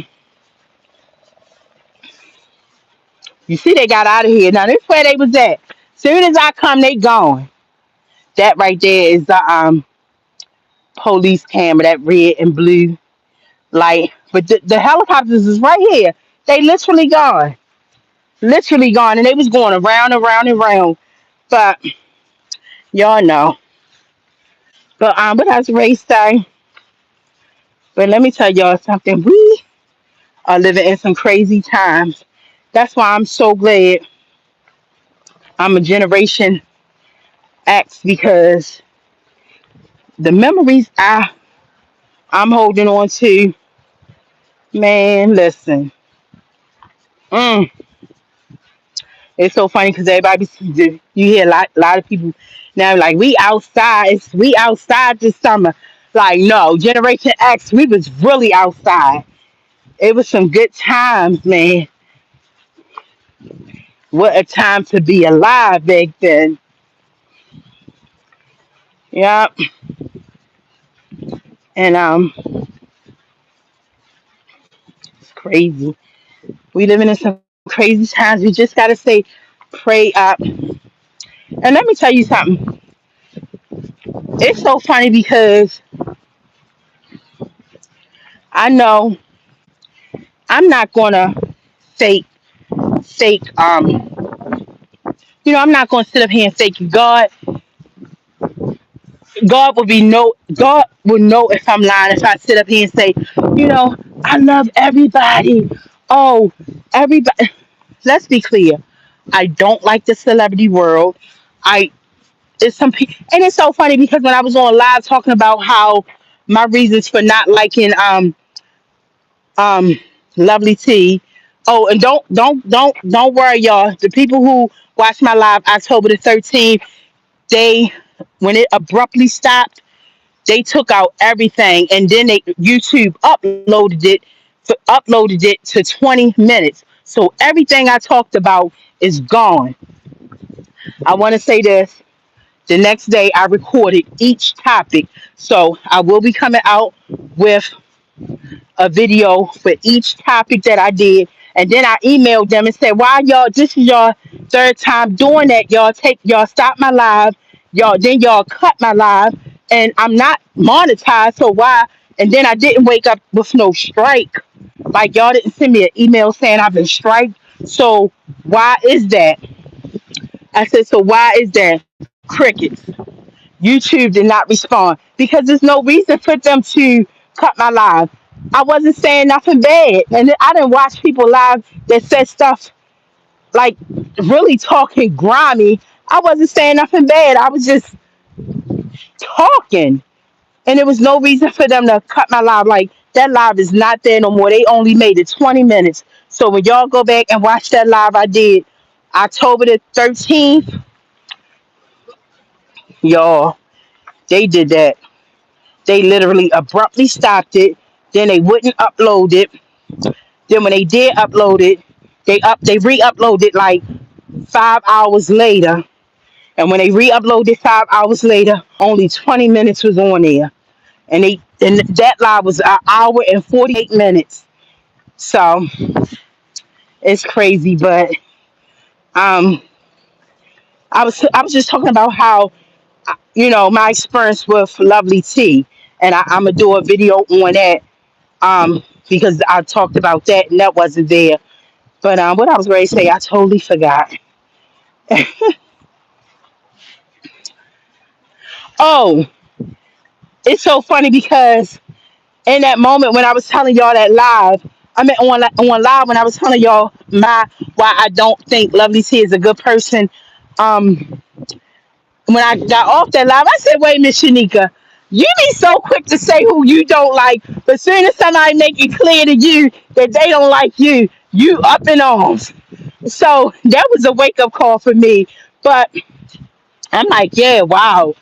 you see, they got out of here. Now this where they was at. Soon as I come, they gone. That right there is the police camera, that red and blue light. But the helicopters is right here. They literally gone, and they was going around and round and round. But y'all know. But as Ray say, but let me tell y'all something. We are living in some crazy times. That's why I'm so glad I'm a Generation X, because the memories I'm holding on to, man, listen. Mm, it's so funny because you hear a lot of people now like we outside this summer. Like no, Generation X, we was really outside. It was some good times, man. What a time to be alive back then. Yeah, and it's crazy. We living in some crazy times. We just gotta say, pray up. And let me tell you something. It's so funny because I know I'm not gonna fake fake I'm not gonna sit up here and fake God will know if I'm lying if I sit up here and say, you know, I love everybody. Oh, everybody. Let's be clear. I don't like the celebrity world. I it's some people, and it's so funny because when I was on live talking about how my reasons for not liking um Lovely T. Oh, and don't worry, y'all. The people who watched my live October the 13th, they when it abruptly stopped, they took out everything, and then they YouTube uploaded it to 20 minutes. So everything I talked about is gone. I want to say this. The next day, I recorded each topic. So I will be coming out with a video for each topic that I did. And then I emailed them and said, why y'all, this is your third time doing that. Y'all stop my live. Y'all cut my live. And I'm not monetized. So why? And then I didn't wake up with no strike. Like y'all didn't send me an email saying I've been striked. So why is that? I said, so why is that? Crickets. YouTube did not respond because there's no reason for them to cut my live. I wasn't saying nothing bad, and I didn't watch people live that said stuff like really talking grimy. I wasn't saying nothing bad. I was just talking, and there was no reason for them to cut my live. Like that live is not there no more. They only made it 20 minutes. So when y'all go back and watch that live I did October the 13th, y'all, they did that. They literally abruptly stopped it. Then they wouldn't upload it. Then when they did upload it, they re-uploaded like 5 hours later. And when they re-uploaded 5 hours later, only 20 minutes was on there. And that live was an hour and 48 minutes. So it's crazy. But um I was just talking about how my experience with Lovely T. And I'm gonna do a video on that because I talked about that and that wasn't there. But what I was ready to say, I totally forgot. Oh, it's so funny because in that moment when I was telling y'all that live, I mean on live when I was telling y'all my why I don't think Lovely T is a good person. um when I got off that live, I said, "Wait, Miss Shanika, you be so quick to say who you don't like, but soon as somebody make it clear to you that they don't like you, you up in arms." So that was a wake up call for me. But I'm like, yeah, wow.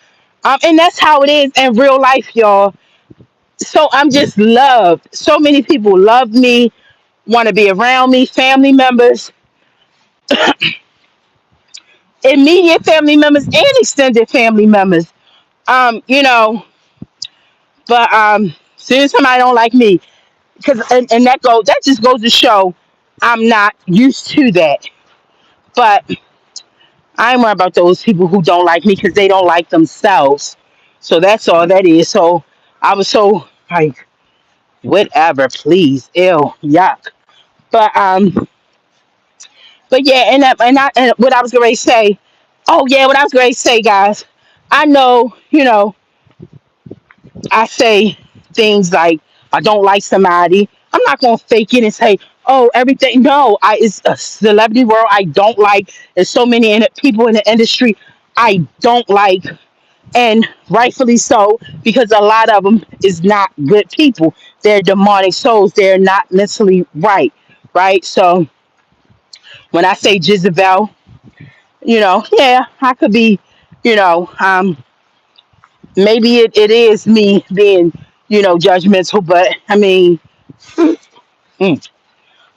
And that's how it is in real life, y'all. So I'm just loved. So many people love me, want to be around me, family members, immediate family members, and extended family members. You know, but soon as somebody don't like me, because and that just goes to show I'm not used to that. But I ain't worried about those people who don't like me because they don't like themselves. So that's all that is. So I was so like, whatever, please, ew, yuck. But yeah, and what I was going to say, oh yeah, what I was going to say, guys, I know, I say things like I don't like somebody. I'm not gonna fake it and say, oh, everything. No, it's a celebrity world. I don't like. There's so many people in the industry I don't like, and rightfully so because a lot of them is not good people. They're demonic souls. They're not mentally right, right? So when I say Jezebel, yeah, I could be, you know, maybe it is me being, judgmental, but I mean, mm,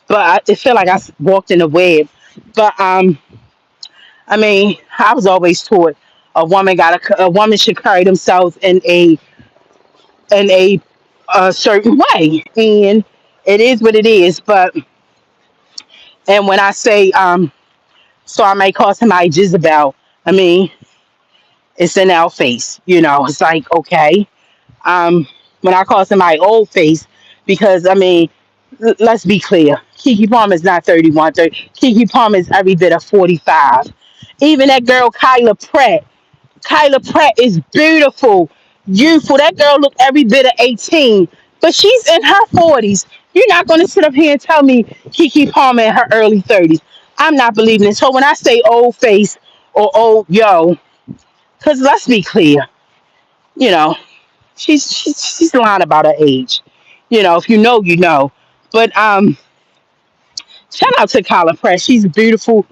but I feel like walked in a web. But I mean, I was always taught a woman should carry themselves in a certain way, and it is what it is. But and when I say so I may call somebody Jezebel. I mean, it's in our face. It's like okay. When I call somebody old face, because I mean, let's be clear. Kiki Palmer is not 31, 30. Kiki Palmer is every bit of 45. Even that girl Kyla Pratt. Kyla Pratt is beautiful, youthful. That girl look every bit of 18, but she's in her 40s. You're not going to sit up here and tell me Kiki Palmer in her early 30s. I'm not believing it. So when I say old face or old yo, because let's be clear, you know, she's lying about her age. If you know, you know. But shout out to Kyla Pratt. She's a beautiful,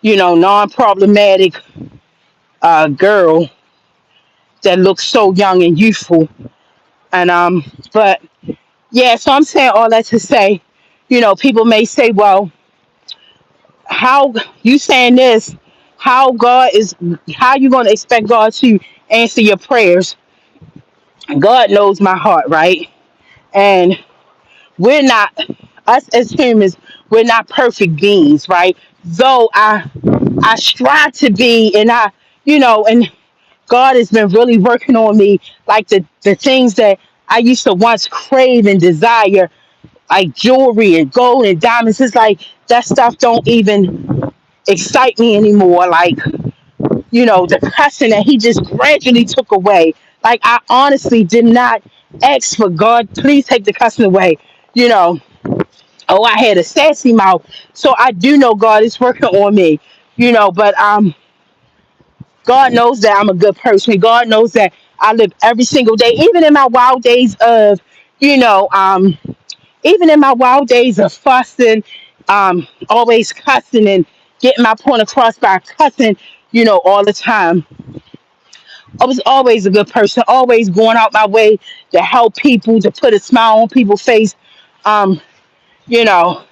non-problematic girl that looks so young and youthful. And but yeah, so I'm saying all that to say, people may say, well, how you saying this? How God is? How you going to expect God to answer your prayers? God knows my heart, right? And we're not us as humans. We're not perfect beings, right? Though I strive to be, and and God has been really working on me, like the things that I used to once crave and desire, like jewelry and gold and diamonds. It's like that stuff don't even excite me anymore. Like, the cussing that he just gradually took away. Like I honestly did not ask for God, please take the cussing away. You know, oh, I had a sassy mouth. So I do know God is working on me, but God knows that I'm a good person. God knows that I live every single day, even in my wild days of, you know, um, even in my wild days of fussing, always cussing and getting my point across by cussing, all the time. I was always a good person, always going out my way to help people, to put a smile on people's face. Um, you know,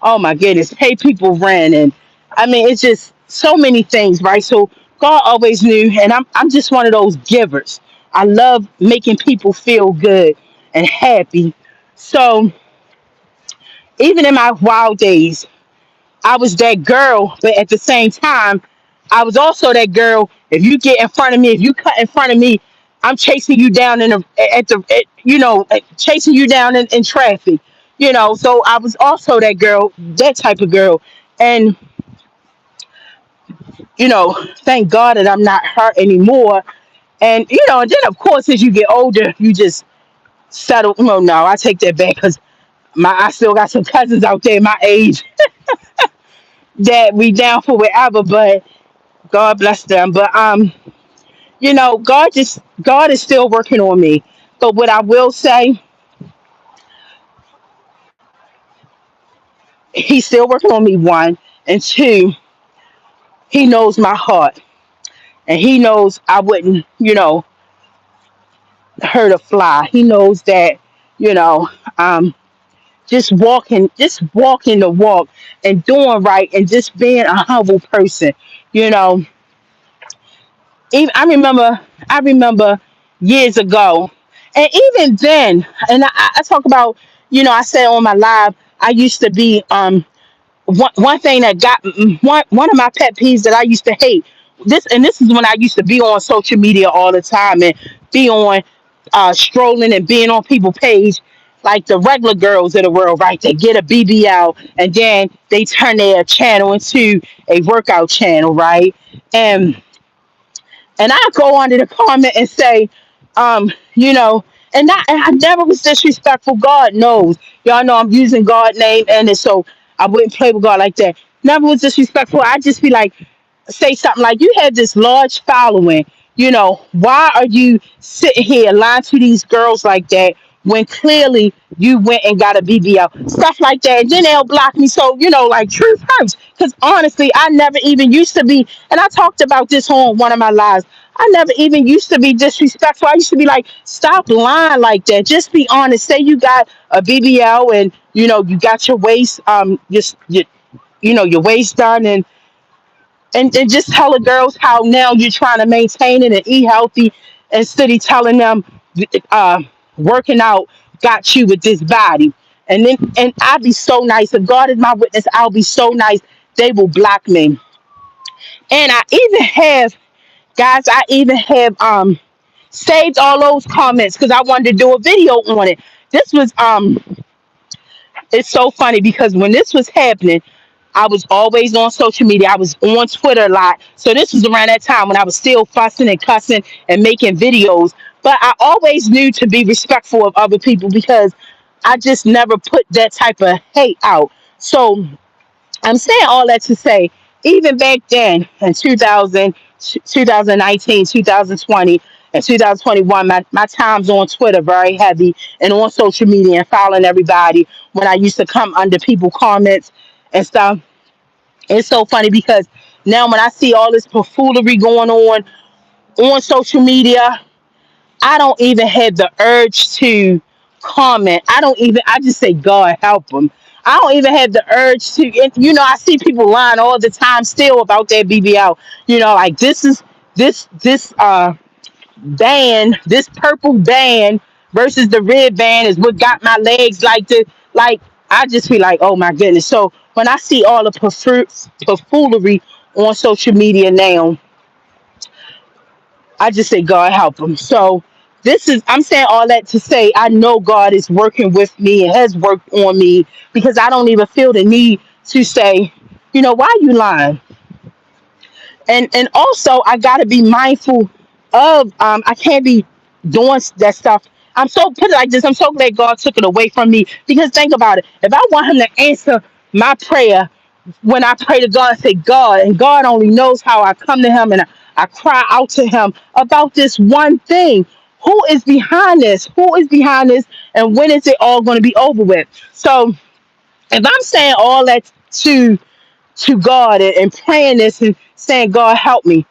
oh my goodness, pay people rent, and I mean it's just so many things, right? So God always knew, and I'm just one of those givers. I love making people feel good and happy. So even in my wild days, I was that girl, but at the same time, I was also that girl. If you get in front of me, if you cut in front of me, I'm chasing you down chasing you down in traffic. So I was also that girl, that type of girl. And, thank God that I'm not her anymore. And then of course, as you get older, you just settle. No, no, I take that back because I still got some cousins out there my age that we down for whatever. But God bless them. But God is still working on me. But what I will say, He's still working on me. One and two, He knows my heart, and He knows I wouldn't, hurt a fly. He knows that, you know, um, just walking the walk and doing right and just being a humble person. You know, even I remember years ago, and even then, and I talk about, I said on my live, I used to be one thing that got one of my pet peeves that I used to hate. This is when I used to be on social media all the time and be on strolling and being on people page like the regular girls of the world, right? They get a BBL and then they turn their channel into a workout channel, right? And I go under the comment and say, you know, and I never was disrespectful. God knows, y'all know I'm using God name, and so I wouldn't play with God like that. Never was disrespectful. I just be like, say something like, you have this large following, why are you sitting here lying to these girls like that when clearly you went and got a BBL, stuff like that, and then they'll block me. So, like, truth hurts, because honestly, I never even used to be, and I talked about this on one of my lives. I never even used to be disrespectful. I used to be like, stop lying like that, just be honest. Say you got a BBL, and you got your waist just your waist done, and just tell the girls how now you're trying to maintain it and eat healthy, instead of telling them uh, working out got you with this body. And I'll be so nice. If God is my witness, I'll be so nice. They will block me. And I even have saved all those comments because I wanted to do a video on it. This was It's so funny because when this was happening, I was always on social media. I was on Twitter a lot. So this was around that time when I was still fussing and cussing and making videos. But I always knew to be respectful of other people because I just never put that type of hate out. So I'm saying all that to say, even back then in 2019, 2020, and 2021, my times on Twitter very heavy and on social media and following everybody when I used to come under people comments and stuff. It's so funny because now when I see all this buffoonery going on social media, I don't even have the urge to comment. I just say, God help them. I don't even have the urge to, I see people lying all the time still about their BBL. Like this band, this purple band versus the red band is what got my legs like this. Like, I just feel like, oh my goodness. So when I see all the buffoonery on social media now, I just say, God help them. So I'm saying all that to say, I know God is working with me and has worked on me because I don't even feel the need to say, why are you lying? And also I got to be mindful of, I can't be doing that stuff. Put it like this, I'm so glad God took it away from me, because think about it. If I want him to answer my prayer, when I pray to God and say, God, and God only knows how I come to him and I cry out to him about this one thing. Who is behind this? Who is behind this? And when is it all going to be over with? So if I'm saying all that to God, and praying this and saying, God help me,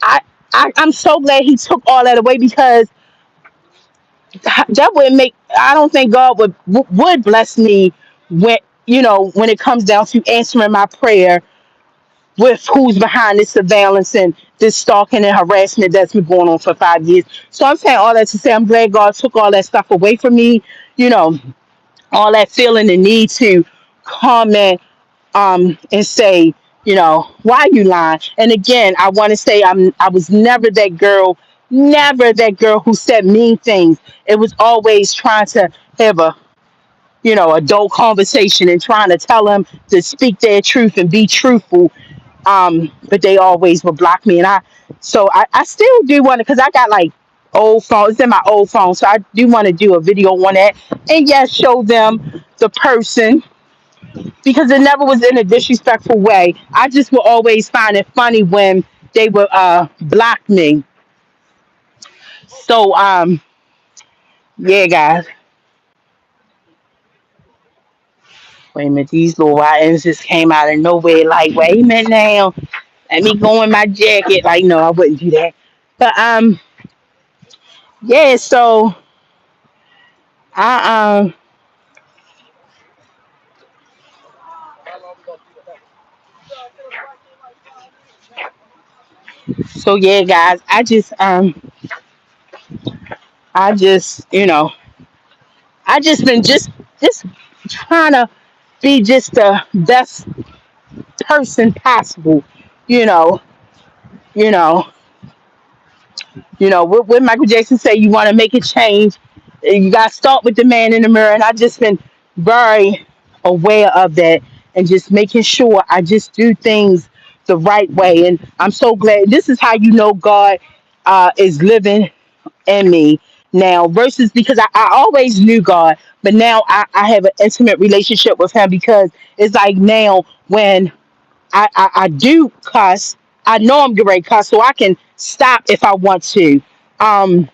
I, I'm so glad he took all that away, because that would make, I don't think God would bless me when, when it comes down to answering my prayer with who's behind this surveillance and this stalking and harassment that's been going on for 5 years. So I'm saying all that to say, I'm glad God took all that stuff away from me. You know, all that feeling the need to comment and say, why you lying? And again, I want to say, I was never that girl who said mean things. It was always trying to have a, adult conversation and trying to tell them to speak their truth and be truthful. But they always would block me, and I still do want to, because I got like old phones. It's in my old phone, so I do want to do a video on that, and yes, show them the person because it never was in a disrespectful way. I just would always find it funny when they would block me. So yeah, guys. Wait a minute, these little YNs just came out of nowhere. Like, wait a minute now, let me go in my jacket. Like, no, I wouldn't do that. But yeah. I so yeah, guys. I just I just been just trying to be just the best person possible. You know, you know, what Michael Jackson say, you want to make a change, you got to start with the man in the mirror. And I just been very aware of that and just making sure I just do things the right way. And I'm so glad this is how God is living in me now versus because I always knew God, but now I have an intimate relationship with Him because it's like now when I do cuss. I know I'm getting ready to cuss, so I can stop if I want to. Um,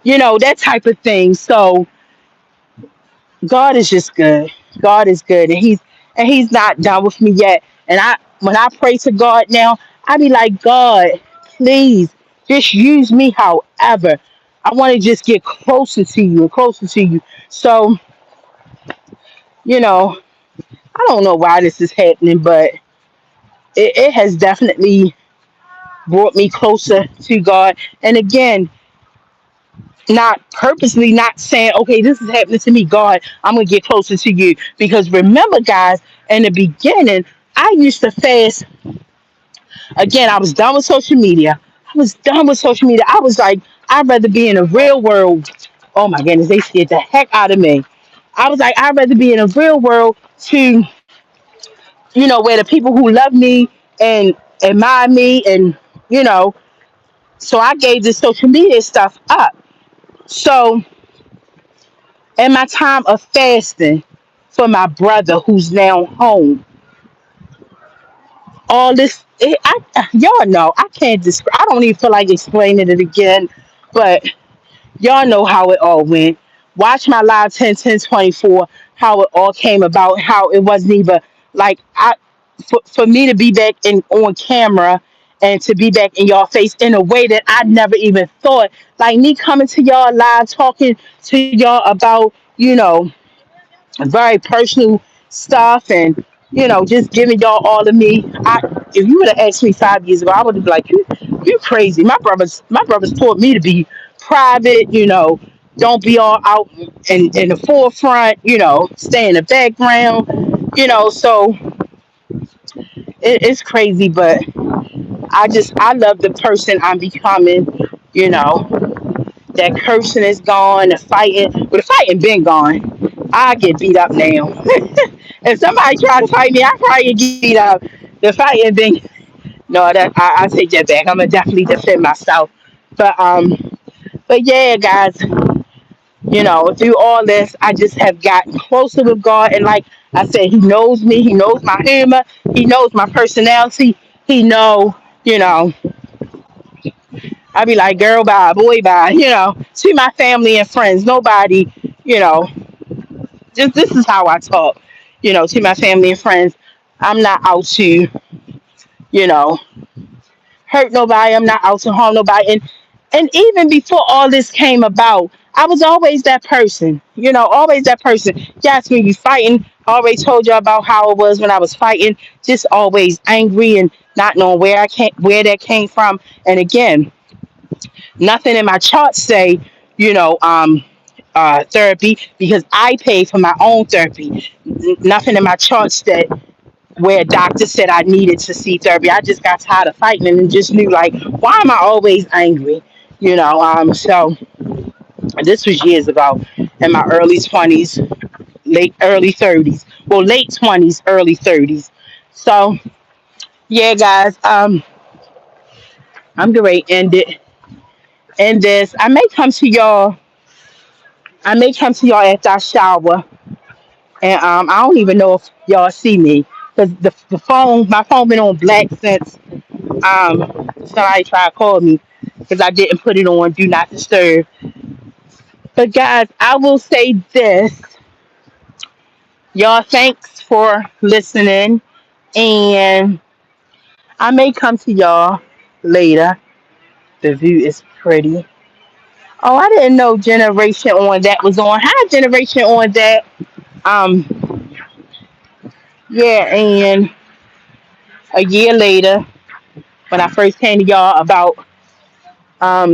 that type of thing. So God is just good. God is good, and He's not done with me yet. And when I pray to God now, I be like, God, please just use me. However, I want to just get closer to you and closer to you. So you know, I don't know why this is happening, but it has definitely brought me closer to God. And again, not purposely not saying, okay, this is happening to me, God, I'm gonna get closer to you. Because remember, guys, in the beginning, I used to fast. Again, I was done with social media. I was done with social media. I was like, I'd rather be in a real world. Oh my goodness, they scared the heck out of me. I was like, I'd rather be in a real world to, where the people who love me and admire me and, you know, so I gave this social media stuff up. So in my time of fasting for my brother who's now home, all this, y'all know, I can't describe, I don't even feel like explaining it again, but y'all know how it all went. Watch my live 10 10 24. How it all came about, how it wasn't even like for me to be back in on camera and to be back in y'all face in a way that I never even thought. Like me coming to y'all live talking to y'all about, very personal stuff and just giving y'all all of me. If you would have asked me 5 years ago, I would have been like, you crazy. My brothers taught me to be private, don't be all out in the forefront, stay in the background, so it's crazy, but I love the person I'm becoming, you know. That cursing is gone, the fighting, but the fighting been gone. I get beat up now. If somebody try to fight me, I probably get beat up. The fighting been no, that I take that back. I'm gonna definitely defend myself. But but yeah, guys, through all this, I just have gotten closer with God, and like I said, He knows me. He knows my humor. He knows my personality. He know, you know. I be like, girl, bye, boy, bye. To my family and friends, nobody, you know. Just this is how I talk, to my family and friends. I'm not out to, you know, hurt nobody. I'm not out to harm nobody. And even before all this came about, I was always that person, always that person. Yes, when you fighting, I always told you about how it was when I was fighting, just always angry and not knowing where that came from. And again, nothing in my charts say, you know, um, therapy because I pay for my own therapy. Nothing in my charts that where a doctor said I needed to see therapy. I just got tired of fighting and just knew like, why am I always angry? So this was years ago in my early 20s, late early 30s. Well, late 20s, early 30s. So yeah, guys, I'm gonna end it. End this. I may come to y'all after I shower And I don't even know if y'all see me because my phone been on black since somebody tried to call me because I didn't put it on do not disturb. But guys, I will say this, y'all. Thanks for listening, and I may come to y'all later. The view is pretty. Oh, I didn't know Generation on that was on. Hi, Generation on that. Um, yeah, and a year later, when I first came to y'all about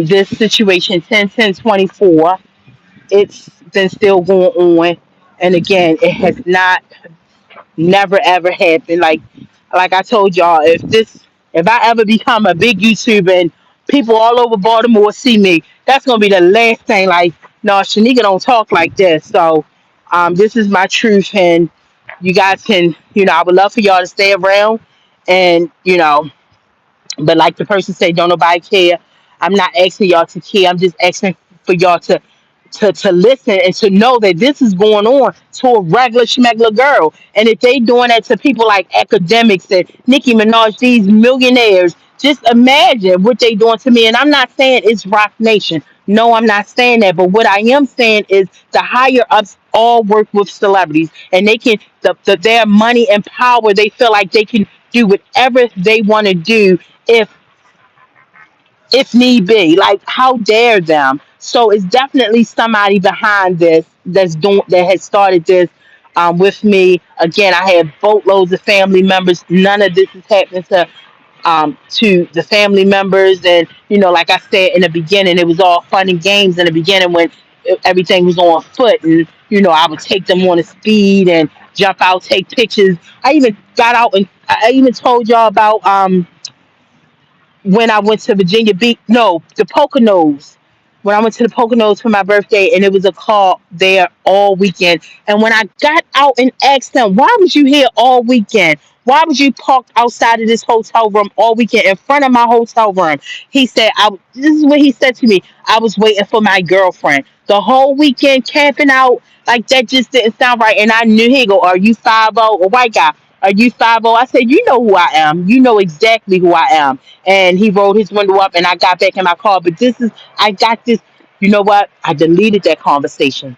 this situation, 10/10/24, it's been still going on. And again, it has not never ever happened. Like I told y'all, if I ever become a big YouTuber and people all over Baltimore see me, that's gonna be the last thing. Like, no, Shanika don't talk like this. So this is my truth, and you guys can, I would love for y'all to stay around, and but like the person said, don't nobody care. I'm not asking y'all to care. I'm just asking for y'all to listen and to know that this is going on to a regular schmegler girl. And if they doing that to people like academics and Nicki Minaj, these millionaires, just imagine what they doing to me. And I'm not saying it's Rock Nation. No, I'm not saying that. But what I am saying is the higher ups all work with celebrities, and they can their money and power. They feel like they can do whatever they want to do if need be. Like, how dare them? So it's definitely somebody behind this that has started this with me. Again, I have boatloads of family members. None of this is happening to the family members, and like I said in the beginning, it was all fun and games in the beginning when everything was on foot, and I would take them on a speed and jump out, take pictures. I even got out and I even told y'all about when I went to Virginia Beach, no, the Poconos. When I went to the Poconos for my birthday, and it was a call there all weekend. And when I got out and asked them, why was you here all weekend? Why was you parked outside of this hotel room all weekend in front of my hotel room? He said, this is what he said to me. I was waiting for my girlfriend. The whole weekend camping out, like that just didn't sound right. And I knew he go, are you 50? A white guy. Are you 50? I said, you know who I am. You know exactly who I am. And he rolled his window up, and I got back in my car. But I got this. You know what? I deleted that conversation.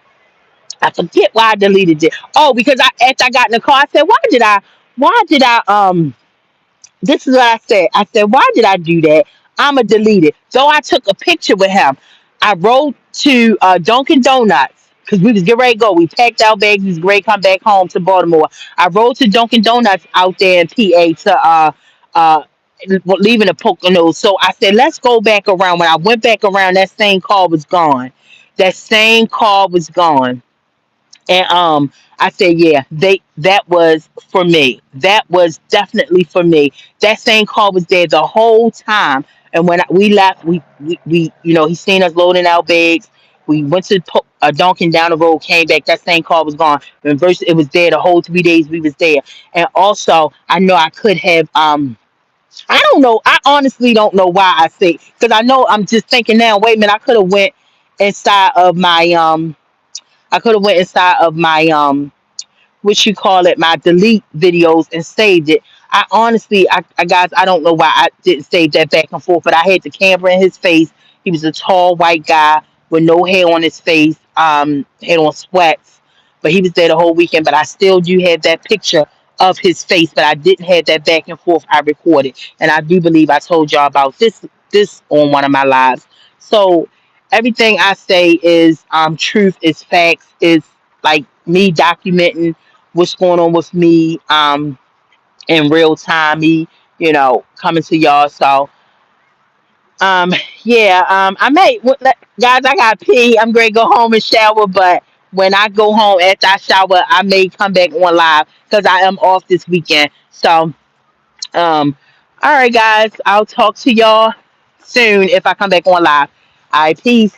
I forget why I deleted it. Oh, because after I got in the car, I said, why did I this is what I said. I said, why did I do that? I'ma delete it. So I took a picture with him. I rode to Dunkin' Donuts because we was getting ready to go. We packed our bags. We was ready to come back home to Baltimore. I rode to Dunkin' Donuts out there in PA to uh leaving the Poconos. So I said, let's go back around. When I went back around, that same car was gone. That same car was gone. And I said, yeah, that was for me. That was definitely for me. That same car was there the whole time. And when we left, we he seen us loading our bags. We went to Dunkin' down the road, came back. That same car was gone. And versus, it was there the whole 3 days we was there. And also, I know I could have. I don't know. I honestly don't know why I say, because I know I'm just thinking now. Wait a minute, inside of my I could have went inside of my what you call it, my delete videos and saved it. I honestly, I guys, I don't know why I didn't save that back and forth, but I had the camera in his face. He was a tall white guy with no hair on his face, had on sweats, but he was there the whole weekend. But I still do have that picture of his face, but I didn't have that back and forth I recorded, and I do believe I told y'all about this on one of my lives. So everything I say is truth, is facts, is like me documenting what's going on with me in real time, me coming to y'all. So um yeah, I may guys, I got pee. I'm gonna go home and shower, but when I go home after I shower, I may come back on live because I am off this weekend. So all right, guys, I'll talk to y'all soon if I come back on live. All right, peace.